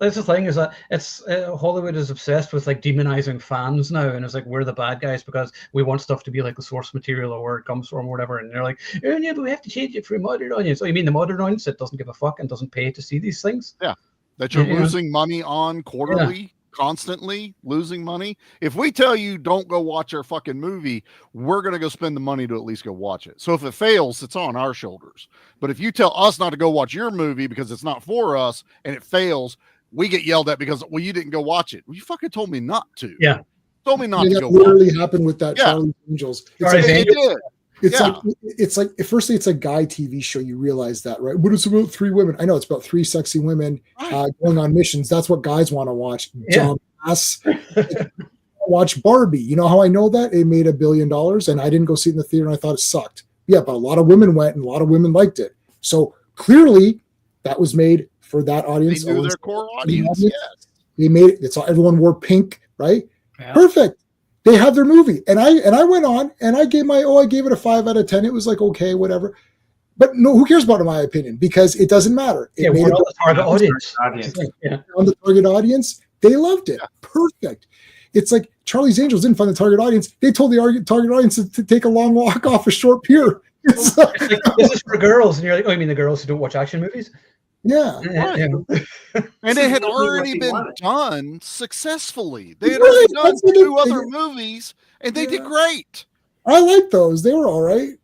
That's the thing, is that it's Hollywood is obsessed with like demonizing fans now, and it's like, we're the bad guys because we want stuff to be like the source material or where it comes from or whatever. And they're like, oh yeah, but we have to change it for a modern audience. Oh, you mean the modern audience that doesn't give a fuck and doesn't pay to see these things? Yeah, that you're losing money on quarterly. Constantly losing money. If we tell you don't go watch our fucking movie, we're going to go spend the money to at least go watch it. So if it fails, it's on our shoulders. But if you tell us not to go watch your movie because it's not for us and it fails, we get yelled at because, well, you didn't go watch it. Well, you fucking told me not to. Yeah. Told me not to go watch it. That literally happened with that Charlie's Angels. It's like firstly, it's a guy TV show. You realize that, right? But it's about 3 women. I know it's about 3 sexy women going on missions. That's what guys want to watch. Dumbass. Watch Barbie. You know how I know that? It made $1 billion, and I didn't go see it in the theater, and I thought it sucked. Yeah, but a lot of women went, and a lot of women liked it. So clearly, that was made for that audience. They knew their core audience. Yes. They made it. It's all, everyone wore pink, right? Yeah. Perfect. They had their movie, and I went on and I gave it a 5 out of 10. It was like, okay, whatever. But no, who cares about my opinion? Because it doesn't matter. It made the target audience. On the target audience, they loved it. Yeah. Perfect. It's like Charlie's Angels didn't find the target audience. They told the target audience to take a long walk off a short pier. It's like, this is for girls, and you're like, oh, you mean the girls who don't watch action movies? Yeah. Right. And it had already been done successsuly. They had already done 2 other movies, and they did great. I like those. They were all right.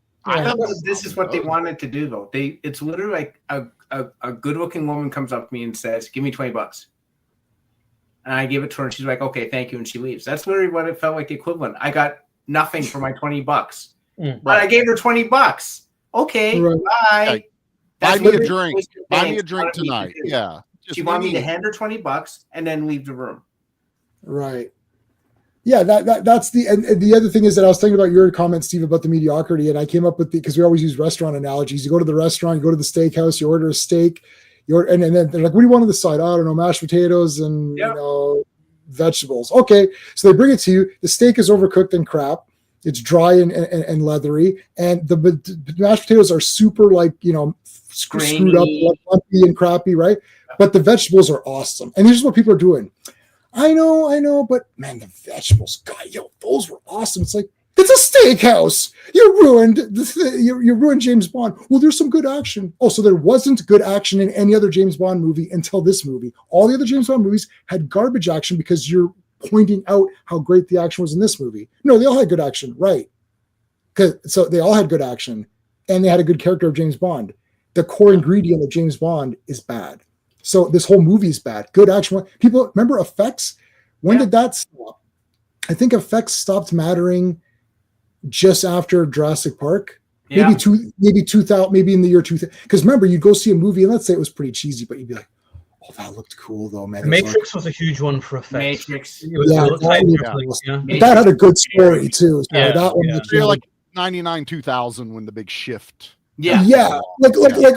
This is what they wanted to do, though. It's literally like a good-looking woman comes up to me and says, give me $20. And I give it to her, and she's like, okay, thank you, and she leaves. That's literally what it felt like the equivalent. I got nothing for my $20. But I gave her $20. Okay, bye. Buy me a drink. Buy me a drink tonight. Yeah. She wanted me to hand her $20 and then leave the room. Right. Yeah, that's the other thing is that I was thinking about your comment, Steve, about the mediocrity, and I came up with because we always use restaurant analogies. You go to the restaurant, you go to the steakhouse, you order a steak, And then they're like, what do you want on the side? I don't know, mashed potatoes and vegetables. Okay, so they bring it to you. The steak is overcooked and crap. It's dry and leathery, and the mashed potatoes are super screwed up, lumpy and crappy, right? But the vegetables are awesome, and this is what people are doing. I know, but man, the vegetables, God, those were awesome. It's like, it's a steakhouse. You ruined James Bond. Well, there's some good action. Oh, so there wasn't good action in any other James Bond movie until this movie. All the other James Bond movies had garbage action because you're pointing out how great the action was in this movie. No, they all had good action, right? So they all had good action, and they had a good character of James Bond. The core ingredient of James Bond is bad. So this whole movie is bad. Good action. People remember effects? When did that stop? I think effects stopped mattering just after Jurassic Park. Maybe 2000, maybe in the year 2000. Because remember, you'd go see a movie, and let's say it was pretty cheesy, but you'd be like, oh, that looked cool though, man. Matrix was a huge one for effects. Matrix. That had a good story too. So that one, you're like 99, 2000 when the big shift. Like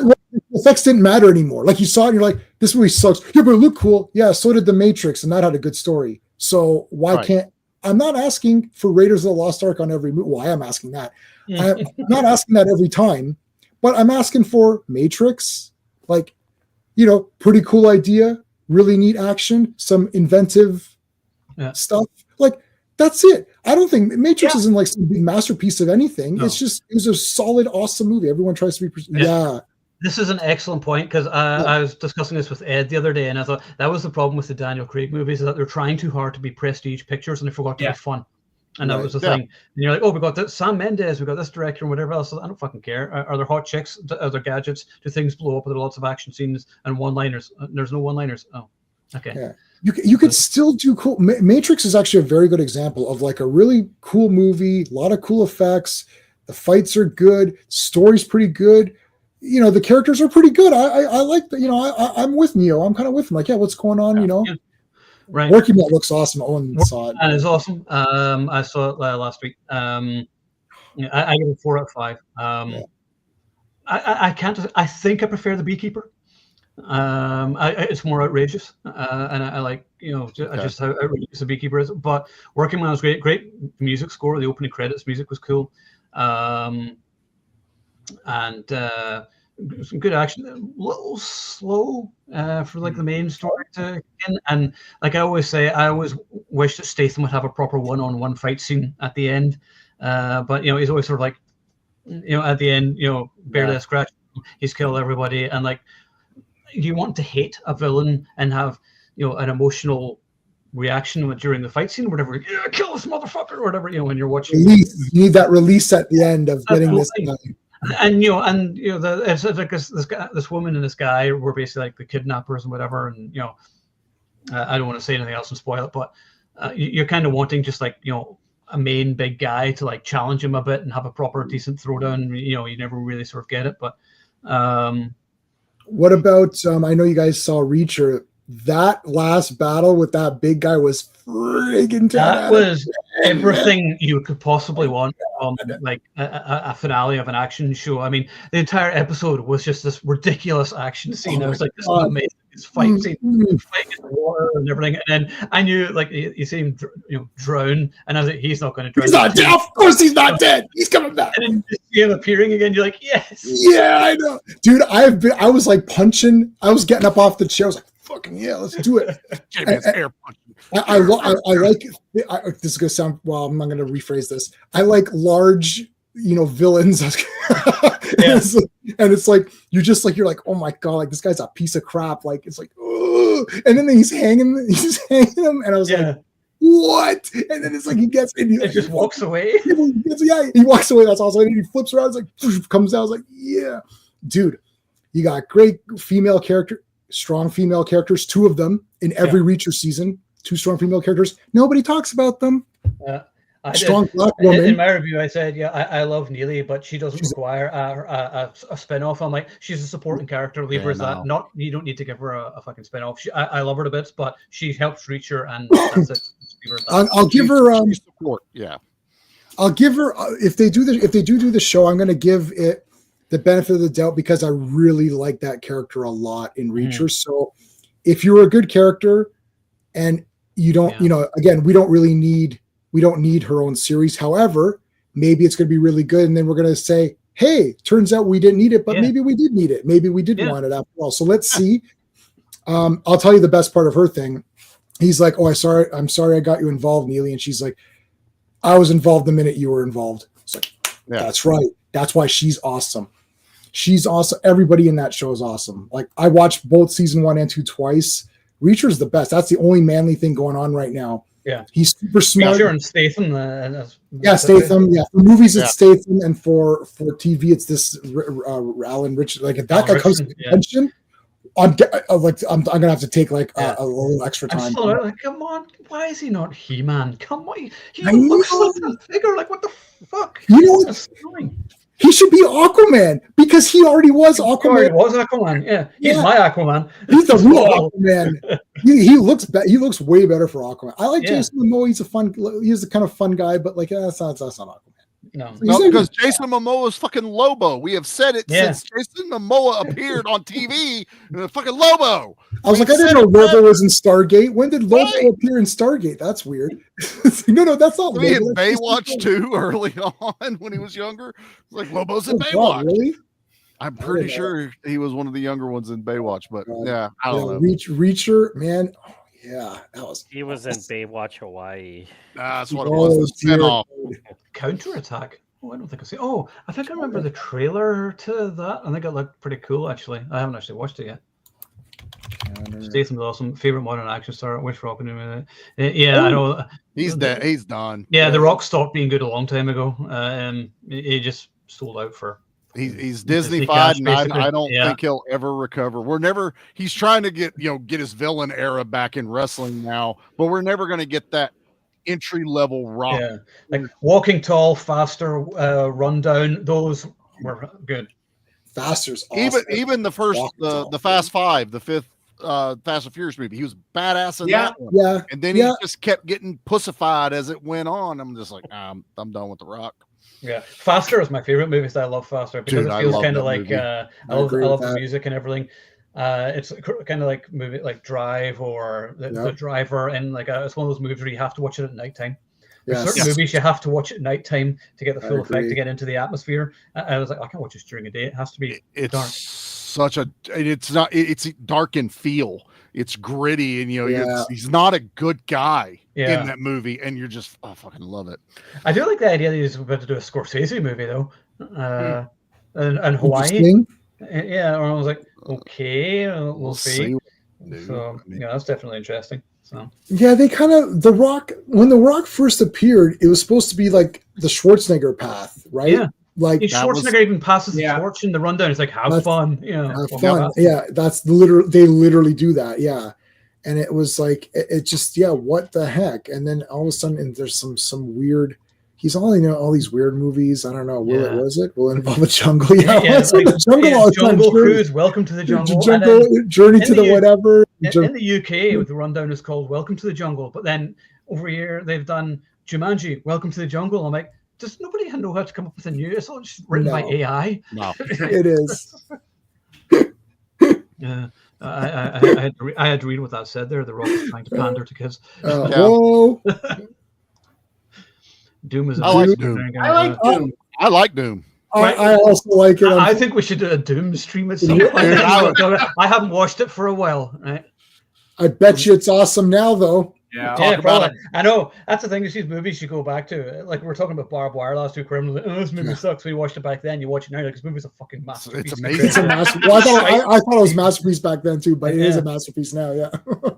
effects didn't matter anymore. Like you saw it, and you're like, this movie sucks. Yeah, but it looked cool. Yeah, so did The Matrix, and that had a good story. So why can't? I'm not asking for Raiders of the Lost Ark on every movie. Well, I am asking that. I'm not asking that every time, but I'm asking for Matrix, pretty cool idea, really neat action, some inventive stuff. Like, that's it. I don't think Matrix isn't like some big masterpiece of anything. No. It was a solid, awesome movie. Everyone tries to be. This is an excellent point, because I was discussing this with Ed the other day, and I thought that was the problem with the Daniel Craig movies, is that they're trying too hard to be prestige pictures, and they forgot to be fun. And that was the thing. And you're like, oh, we got this Sam Mendes, we got this director, and whatever else. I don't fucking care. Are there hot chicks? Are there gadgets? Do things blow up? Are there lots of action scenes and one-liners? There's no one-liners. Oh, okay. Yeah. You could still do cool. Matrix is actually a very good example of like a really cool movie, a lot of cool effects. The fights are good. Story's pretty good. The characters are pretty good. I like that. I'm with Neo. I'm kind of with him. Like, what's going on? Right. Working Man looks awesome. Owen saw it. And it's awesome. I saw it last week. I give it 4 out of 5. I can't. I think I prefer The Beekeeper. It's more outrageous, and I like just how outrageous The Beekeeper is. But Working Man was great music score. The opening credits music was cool. And some good action, a little slow for like the main story to begin. And like I always say, I always wish that Statham would have a proper one-on-one fight scene at the end. But he's always sort of like, at the end, barely a scratch. He's killed everybody, and like you want to hate a villain and have an emotional reaction during the fight scene or whatever. Kill this motherfucker or whatever. When you're watching, you need that release at the end of getting this guy. And it's like this woman and this guy were basically like the kidnappers and whatever. And I don't want to say anything else and spoil it, but you're kind of wanting just like a main big guy to like challenge him a bit and have a proper decent throwdown. You never really sort of get it. But what about? I know you guys saw Reacher. That last battle with that big guy was friggin' that was everything you could possibly want from like a finale of an action show. I mean, the entire episode was just this ridiculous action scene. I was like, this is amazing. This fight scene, fighting in the water and everything. And then I knew, like, you see him, drown, and I was like, he's not going to drown. He's not dead. Of course, he's not dead. He's coming back. And then you see him appearing again. You're like, yes. Yeah, I know, dude. I was like punching. I was getting up off the chair. I was like, fucking yeah, let's do it. I like this is gonna sound, well, I'm not gonna rephrase this. I like large, villains. And it's like you're like, oh my god, like this guy's a piece of crap. Like it's like, oh, and then he's hanging him, and I was like, what? And then it's like he gets and it just walks away. He walks away. That's awesome. And he flips around. It's like comes out. I was like, yeah, dude, you got great female character. Strong female characters, 2 of them in every Reacher season. 2 strong female characters. Nobody talks about them. Strong black woman. In my review, I said, I love Neely, but she doesn't require a spin-off. I'm like, she's a supporting character. Leave her as that. You don't need to give her a fucking spin-off. I love her to bits, but she helps Reacher, and that's it. I'll give her support. Yeah. I'll give her if they do the show. I'm going to give it the benefit of the doubt because I really like that character a lot in Reacher. So if you're a good character and you don't, again, we don't need her own series. However, maybe it's going to be really good. And then we're going to say, hey, turns out we didn't need it, but maybe we did need it. Maybe we did want it after all. So let's see. I'll tell you the best part of her thing. He's like, oh, I'm sorry I got you involved, Neely. And she's like, I was involved the minute you were involved. It's like, that's right. That's why she's awesome. She's awesome. Everybody in that show is awesome. Like I watched both season 1 and 2 twice. Reacher's the best. That's the only manly thing going on right now. Yeah. He's super smart. Reacher and Statham. Statham. Yeah. For movies, it's Statham. And for TV, it's this Alan Rich. Like if that guy comes to convention, I'm gonna have to take like a little extra time. Like, come on, why is he not He-Man? Come on, he looks like a figure. Like what the fuck? You know what? He should be Aquaman because he already was Aquaman. He already was Aquaman. Yeah, he's my Aquaman. He's the real Aquaman. He looks way better for Aquaman. I like Jason Momoa. He's the kind of fun guy, but like that's not Aquaman. No, because Jason Momoa is fucking Lobo. We have said it since Jason Momoa appeared on TV. Fucking Lobo. I was like, I didn't know Lobo was in Stargate. When did Lobo appear in Stargate? That's weird. No, that's not. We had Baywatch too early on when he was younger. Like Lobo's in Baywatch. God, really? I'm pretty sure he was one of the younger ones in Baywatch, but I don't know. Reacher, man. He was in Baywatch Hawaii. That's what it was. The Counterattack. Oh, I don't think I see. Oh, I think I remember the trailer to that. I think it looked pretty cool, actually. I haven't actually watched it yet. Statham's awesome. Favorite modern action star. Wish Rock knew it. Yeah, I know. He's dead. He's done. Yeah, The Rock stopped being good a long time ago. He just sold out for. He's Disney-fied, and I don't think he'll ever recover. He's trying to get his villain era back in wrestling now, but we're never going to get that entry-level Rock. Yeah, like Walking Tall, Faster, Rundown, those were good. Faster's awesome. Even the first, the Fast Five, the fifth Fast and Furious movie, he was badass in that one. Yeah, and then he just kept getting pussified as it went on. I'm just like, I'm done with The Rock. Yeah, Faster is my favorite movie. So I love Faster because it feels kind of like I love the music and everything. It's kind of like movie like Drive or the Driver, and like it's one of those movies where you have to watch it at nighttime. There's certain movies you have to watch at nighttime to get the full effect, to get into the atmosphere. I was like, I can't watch this during the day. It has to be dark. It's dark in feel. It's gritty, and he's not a good guy in that movie, and you're just I fucking love it. I do like the idea that he's about to do a Scorsese movie though, and Hawaii. Yeah, or I was like, okay, we'll see. So that's definitely interesting. So yeah, they kind of when The Rock first appeared, it was supposed to be like the Schwarzenegger path, right? Yeah. Like Schwarzenegger even passes the torch in the rundown. It's like have fun, have fun. Yeah, that's they literally do that. Yeah, and it was like it just what the heck? And then all of a sudden, there's some weird. He's all these weird movies. I don't know. Will it involve a jungle? Yeah, the jungle. Jungle Cruise. Welcome to the Jungle. Journey to the whatever. In the UK, the rundown is called Welcome to the Jungle. But then over here, they've done Jumanji. Welcome to the Jungle. I'm like, does nobody know how to come up with a new? It's all just written by AI. No, it is. Yeah, I had to read what that said there. The Rock is trying to pander to kids. Whoa. Doom is. I like Doom. I like Doom. I also like it. I think we should do a Doom stream at some point. I haven't watched it for a while. Right. I bet you it's awesome now, though. Yeah, probably. I know that's the thing. Is these movies you go back to, like we were talking about Barbed Wire last week. Like, this movie sucks. We watched it back then. You watch it now, like this movie's a fucking masterpiece. It's amazing. It's a masterpiece. Well, I thought it was a masterpiece back then too, but it is a masterpiece now. Yeah.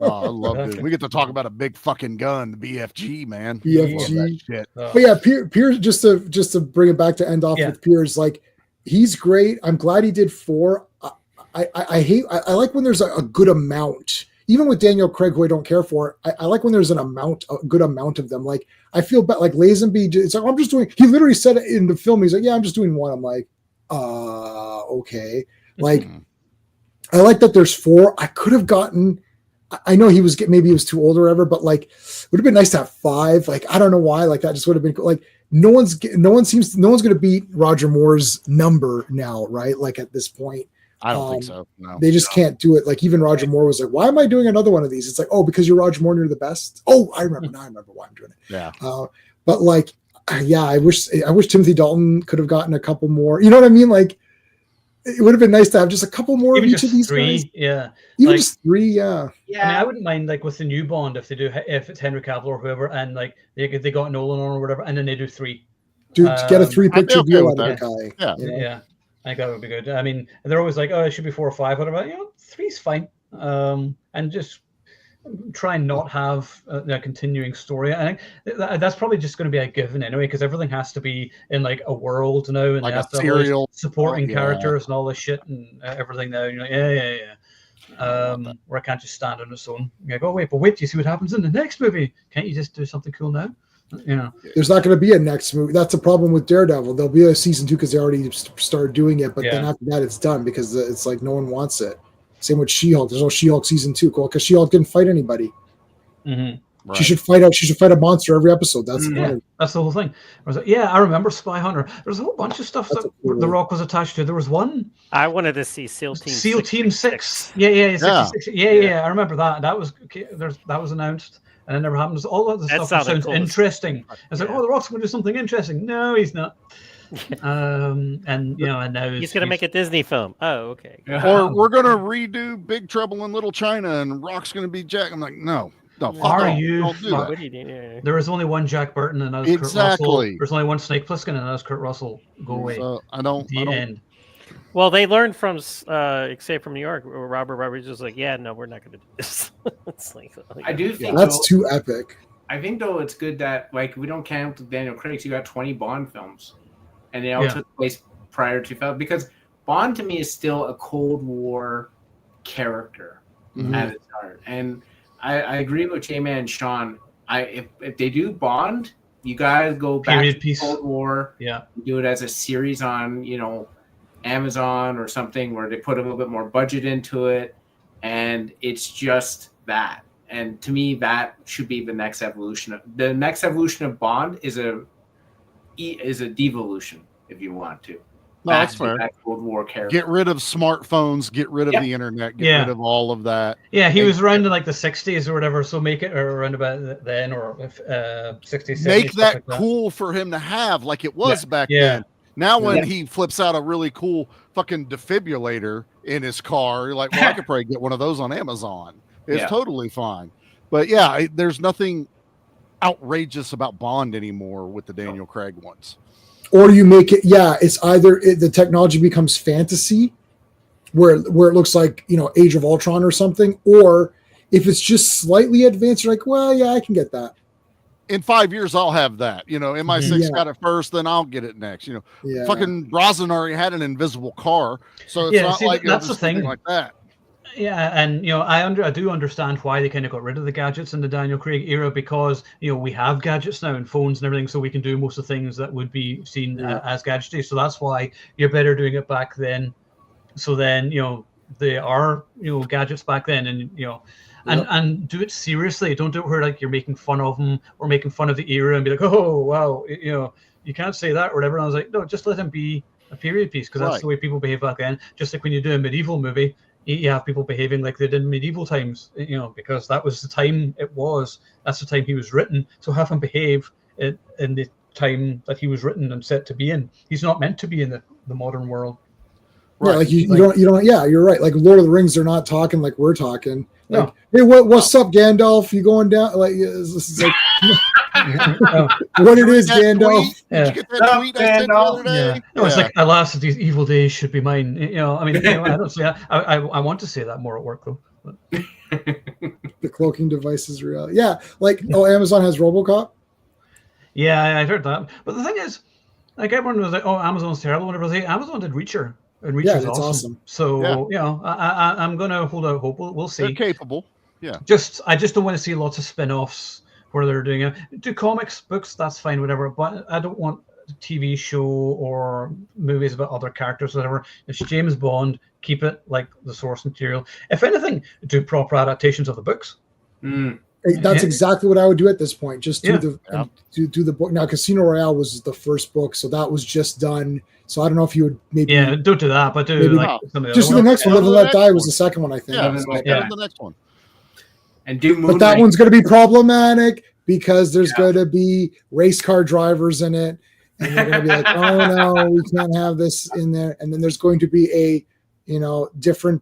I love it. We get to talk about a big fucking gun, the BFG, man. BFG. Shit. But yeah, Piers. Just to bring it back to end off with Piers, like he's great. I'm glad he did 4. I like when there's a good amount. Even with Daniel Craig, who I don't care for, I like when there's a good amount of them. Like I feel bad, like Lazenby. It's like I'm just doing. He literally said it in the film. He's like, "Yeah, I'm just doing 1." I'm like, okay. Like, I like that there's 4. I could have gotten. I know maybe he was too old or whatever, but like, it would have been nice to have 5. Like, I don't know why. Like that just would have been cool. Like no one's going to beat Roger Moore's number now, right? Like at this point, I don't think so. No, they just can't do it. Like even Roger Moore was like, "Why am I doing another one of these?" It's like, "Oh, because you're Roger Moore and you're the best." Oh, I remember now. I remember why I'm doing it. Yeah. But like, yeah, I wish Timothy Dalton could have gotten a couple more. You know what I mean? Like, it would have been nice to have just a couple more Even of each of these 3, guys. yeah. Even just 3, yeah. Yeah. I mean, I wouldn't mind like with the new Bond if it's Henry Cavill or whoever, and like they got Nolan on or whatever, and then they do 3. Dude, to get a 3-picture okay deal with out of that. the guy. Yeah. You know? Yeah, I think that would be good. I mean, they're always like, oh, it should be 4 or 5, whatever. You know, 3's fine. And just try and not have a continuing story. I think that's probably just going to be a given anyway, because everything has to be in like a world now, and Like they have a to have all these serial supporting characters and all this shit and everything now. You're like, yeah. Where I can't just stand on its own. You go, wait, do you see what happens in the next movie? Can't you just do something cool now? You know, there's not going to be a next movie. That's a problem with Daredevil. There'll be a season 2 because they already started doing it, but then after that, it's done because it's like no one wants it. Same with She-Hulk. There's no She-Hulk season 2, cool, because She-Hulk didn't fight anybody. Right. She should fight a monster every episode. That's the point. That's the whole thing. I was like, I remember Spy Hunter. There's a whole bunch of stuff that The Rock was attached to. There was one. I wanted to see SEAL Team 6. Yeah, 66. Yeah. I remember that. That was announced, and it never happened. All of the stuff sounds interesting. It's like, The Rock's going to do something interesting. No, he's not. And now he's going to make a Disney film. Oh, okay. Or we're going to redo Big Trouble in Little China, and Rock's going to be Jack. I'm like, no. Are you? There is only one Jack Burton, and that was Kurt Russell. There's only one Snake Plissken, and that was Kurt Russell. Go away. I don't. End. Well, they learned from Escape from New York. Where Robert Roberts was like, "Yeah, no, we're not going to do this." It's like I do think that's too epic. I think though it's good that like we don't count Daniel Craig. You got 20 Bond films, and they all took place prior to 2000 because Bond to me is still a Cold War character at its heart, and I agree with J-Man and Sean. If they do Bond, you guys go back to Cold War. Yeah, do it as a series on Amazon or something where they put a little bit more budget into it, and it's just that. And to me, that should be the next evolution. The next evolution of Bond is a devolution, if you want to. No, that's fair. That Cold War character. Get rid of smartphones, get rid of the internet, get rid of all of that. Yeah, he was around in like the 60s or whatever, so make it around about then or 60s, 70s. Make that cool for him to have like it was back then. Now when he flips out a really cool fucking defibrillator in his car, you're like, well, I could probably get one of those on Amazon. It's totally fine. But there's nothing outrageous about Bond anymore with the Daniel Craig ones. Or you make it, it's either the technology becomes fantasy, where it looks like Age of Ultron or something, or if it's just slightly advanced, you're like, well, I can get that. In 5 years, I'll have that. MI6 got it first, then I'll get it next. Fucking Brosnan already had an invisible car, so it's not like that's the thing like that. Yeah, and I do understand why they kind of got rid of the gadgets in the Daniel Craig era, because we have gadgets now and phones and everything, so we can do most of the things that would be seen as gadgety. So that's why you're better doing it back then. So then they are gadgets back then, and and do it seriously. Don't do it where like you're making fun of them or making fun of the era and be like, oh wow, you can't say that or whatever. And I was like, no, just let him be a period piece, because that's the way people behave back then. Just like when you do a medieval movie, you have people behaving like they did in medieval times, because that was the time it was. That's the time he was written. So have him behave in the time that he was written and set to be in. He's not meant to be in the modern world. Right. Yeah, like you don't. Yeah, you're right. Like Lord of the Rings, they're not talking like we're talking. Like, no. Hey, what's up, Gandalf? You going down? Like this is like what it is, Gandalf. Did you get that tweet I sent the other day? It was like, alas, these evil days should be mine. I mean, I don't say that. I want to say that more at work though. But. The cloaking device is real. Yeah, like Amazon has RoboCop. Yeah, I heard that. But the thing is, like everyone was like, Amazon's terrible. Whenever they Amazon did Reacher. And Reacher's awesome. So I'm gonna hold out hope. We'll see. They're capable. Yeah. I just don't want to see lots of spin-offs where they're doing it. Do comics, books, that's fine, whatever. But I don't want a TV show or movies about other characters, whatever. It's James Bond. Keep it like the source material. If anything, do proper adaptations of the books. That's exactly what I would do at this point. Just do Yeah. do the book. Now, Casino Royale was the first book, so that was just done. So I don't know if you would maybe don't do that, but do maybe like some of the just do other the ones. next one. Live and Let Die was the second one, I think. Yeah, Yeah. the next one. And do Moon But that Knight. one's going to be problematic because there's going to be race car drivers in it, and they're going to be like, "Oh no, we can't have this in there." And then there's going to be a, different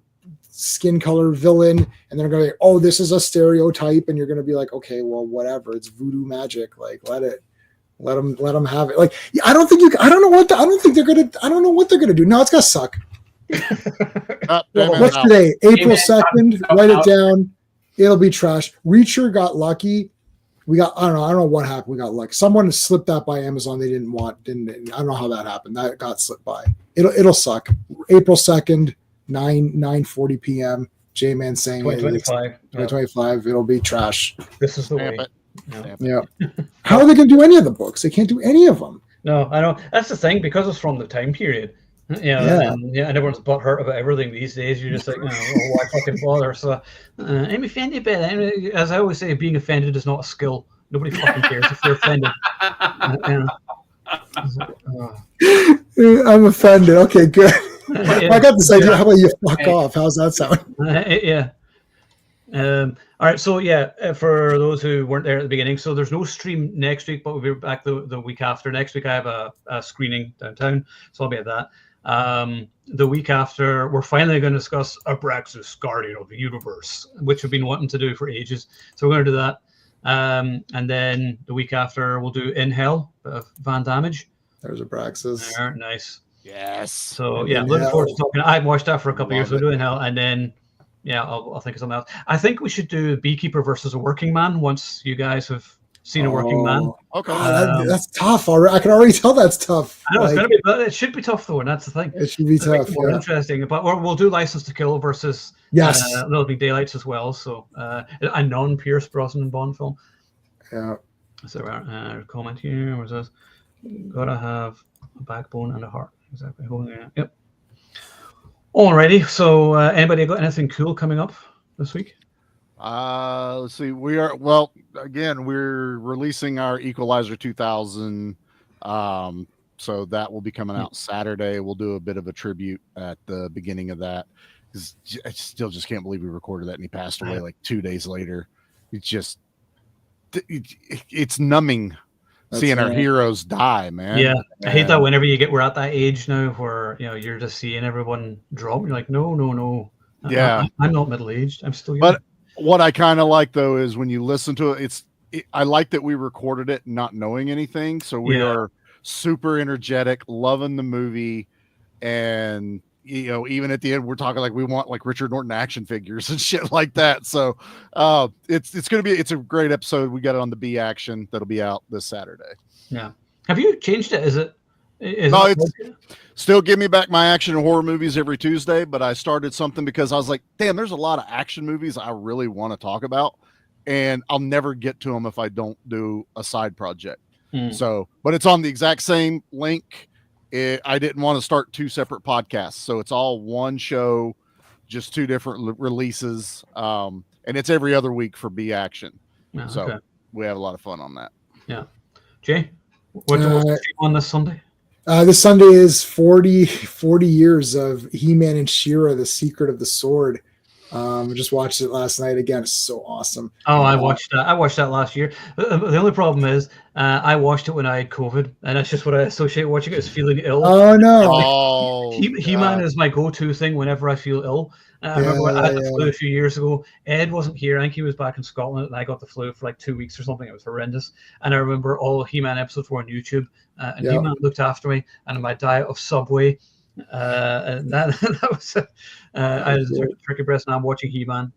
skin color villain, and they're going to be, "Oh, this is a stereotype," and you're going to be like, "Okay, well, whatever. It's voodoo magic. Like, let them have it." Like, I don't think I don't know what they're going to do. No, it's going to suck. What's today? April 2nd. Write it down. It'll be trash. Reacher got lucky. I don't know what happened. We got lucky. Someone slipped that by Amazon. They didn't. I don't know how that happened. That got slipped by. It'll suck. April 2nd, 9:40 p.m. J-Man saying 2025. It'll be trash. This is the way. Yeah. How are they going to do any of the books? They can't do any of them. No, I know. That's the thing, because it's from the time period. And everyone's butthurt about everything these days. You're just like, why fucking bother? So I'm offended by that. As I always say, being offended is not a skill. Nobody fucking cares if they're offended. I'm offended. Okay, good. I got this idea. How about you fuck off? How's that sound? Yeah. All right. So for those who weren't there at the beginning, so there's no stream next week, but we'll be back the week after. Next week I have a screening downtown, so I'll be at that. The week after, we're finally going to discuss Abraxas, Guardian of the Universe, which we've been wanting to do for ages. So we're going to do that. And then the week after, we'll do In Hell, Van Damage. There's Abraxas. There, nice. Yes. So looking forward to talking. I've watched that for a couple of years. We'll do In Hell, and then I'll think of something else. I think we should do Beekeeper versus a Working Man once you guys have seen a Working Man. Okay. That's tough. I can already tell that's tough. I know it's going to be, but it should be tough though, and that's the thing. It should be tough. More interesting, but we'll do License to Kill versus Little Big Daylights as well. So a non-Pierce Brosnan Bond film. Yeah. So comment here. Where's this? Gotta have a backbone and a heart. Exactly. Yep. Alrighty. So anybody got anything cool coming up this week? Let's see. We're releasing our Equalizer 2000. So that will be coming out Saturday. We'll do a bit of a tribute at the beginning of that. I still just can't believe we recorded that and he passed away like 2 days later. It's numbing seeing our heroes die, man. Yeah. I hate that whenever we're at that age now where you're just seeing everyone drop. You're like, no. Yeah. I'm not middle-aged. I'm still young. But what I kind of like though is when you listen to it, I like that we recorded it not knowing anything. So we are super energetic, loving the movie, and even at the end we're talking like we want like Richard Norton action figures and shit like that. So it's a great episode. We got it on the B Action that'll be out this Saturday. Yeah. Have you changed it? It's still Give Me Back My Action and Horror Movies every Tuesday, but I started something because I was like, damn, there's a lot of action movies I really want to talk about, and I'll never get to them if I don't do a side project. So, but it's on the exact same link. I didn't want to start two separate podcasts, so it's all one show, just two different releases, and it's every other week for B Action. So we have a lot of fun on that. Yeah. Jay, what's on this Sunday? This Sunday is 40 years of He-Man and She-Ra, The Secret of the Sword. I just watched it last night again. It's so awesome. Oh, I watched that. I watched that last year. The only problem is I watched it when I had COVID, and that's just what I associate watching it, is feeling ill. Oh no! He-Man is my go-to thing whenever I feel ill. I remember I had the flu a few years ago. Ed wasn't here. I think he was back in Scotland, and I got the flu for like 2 weeks or something. It was horrendous. And I remember all He-Man episodes were on YouTube, and He-Man looked after me, and my diet of Subway. And that was I had a turkey breast, and I'm watching He-Man.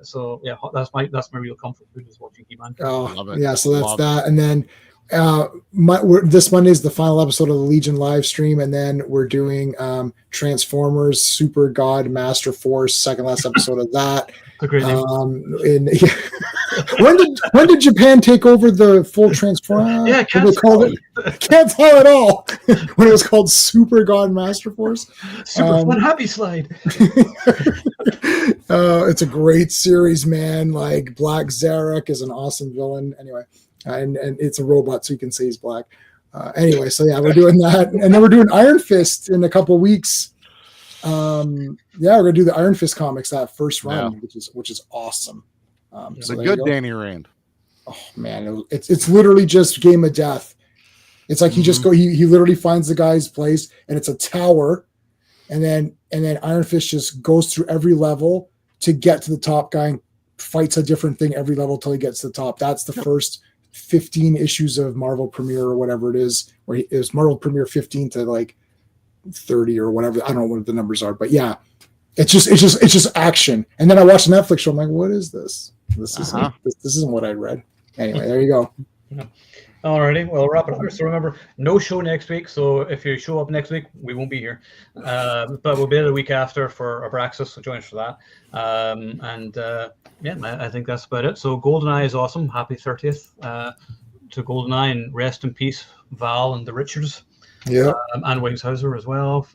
So yeah, that's my real comfort food, is watching He-Man. Oh yeah, so that's that. And then This Monday is the final episode of the Legion live stream, and then we're doing Transformers Super God Master Force, second last episode of that. It's a great name. When did Japan take over the full Transformer? Yeah, can't tell at all. When it was called Super God Master Force. Super fun happy slide. It's a great series, man. Like Black Zarek is an awesome villain. Anyway. And it's a robot, so you can say he's black. Anyway, so yeah, we're doing that, and then we're doing Iron Fist in a couple weeks. We're gonna do the Iron Fist comics that first run, which is awesome. It's a good Danny Rand. Oh man, it's literally just Game of Death. It's like he literally finds the guy's place, and it's a tower, and then Iron Fist just goes through every level to get to the top guy and fights a different thing every level till he gets to the top. That's the first 15 issues of Marvel Premiere or whatever it is, where it was Marvel Premiere 15 to like 30 or whatever. I don't know what the numbers are, but yeah, it's just action. And then I watched a Netflix show. I'm like, what is this? This isn't what I read. Anyway, there you go. Alrighty, well, wrap it up. So remember, no show next week. So if you show up next week, we won't be here. But we'll be there the week after for Abraxas, so join us for that. I think that's about it. So Goldeneye is awesome. Happy 30th to Goldeneye, and rest in peace, Val and the Richards. Yeah. And Wingshauser as well.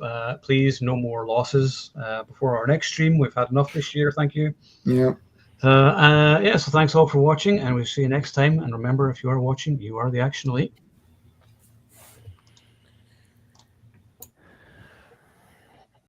Please, no more losses before our next stream. We've had enough this year. Thank you. Yeah. So thanks all for watching, and we'll see you next time. And remember, if you are watching, you are the Action Elite.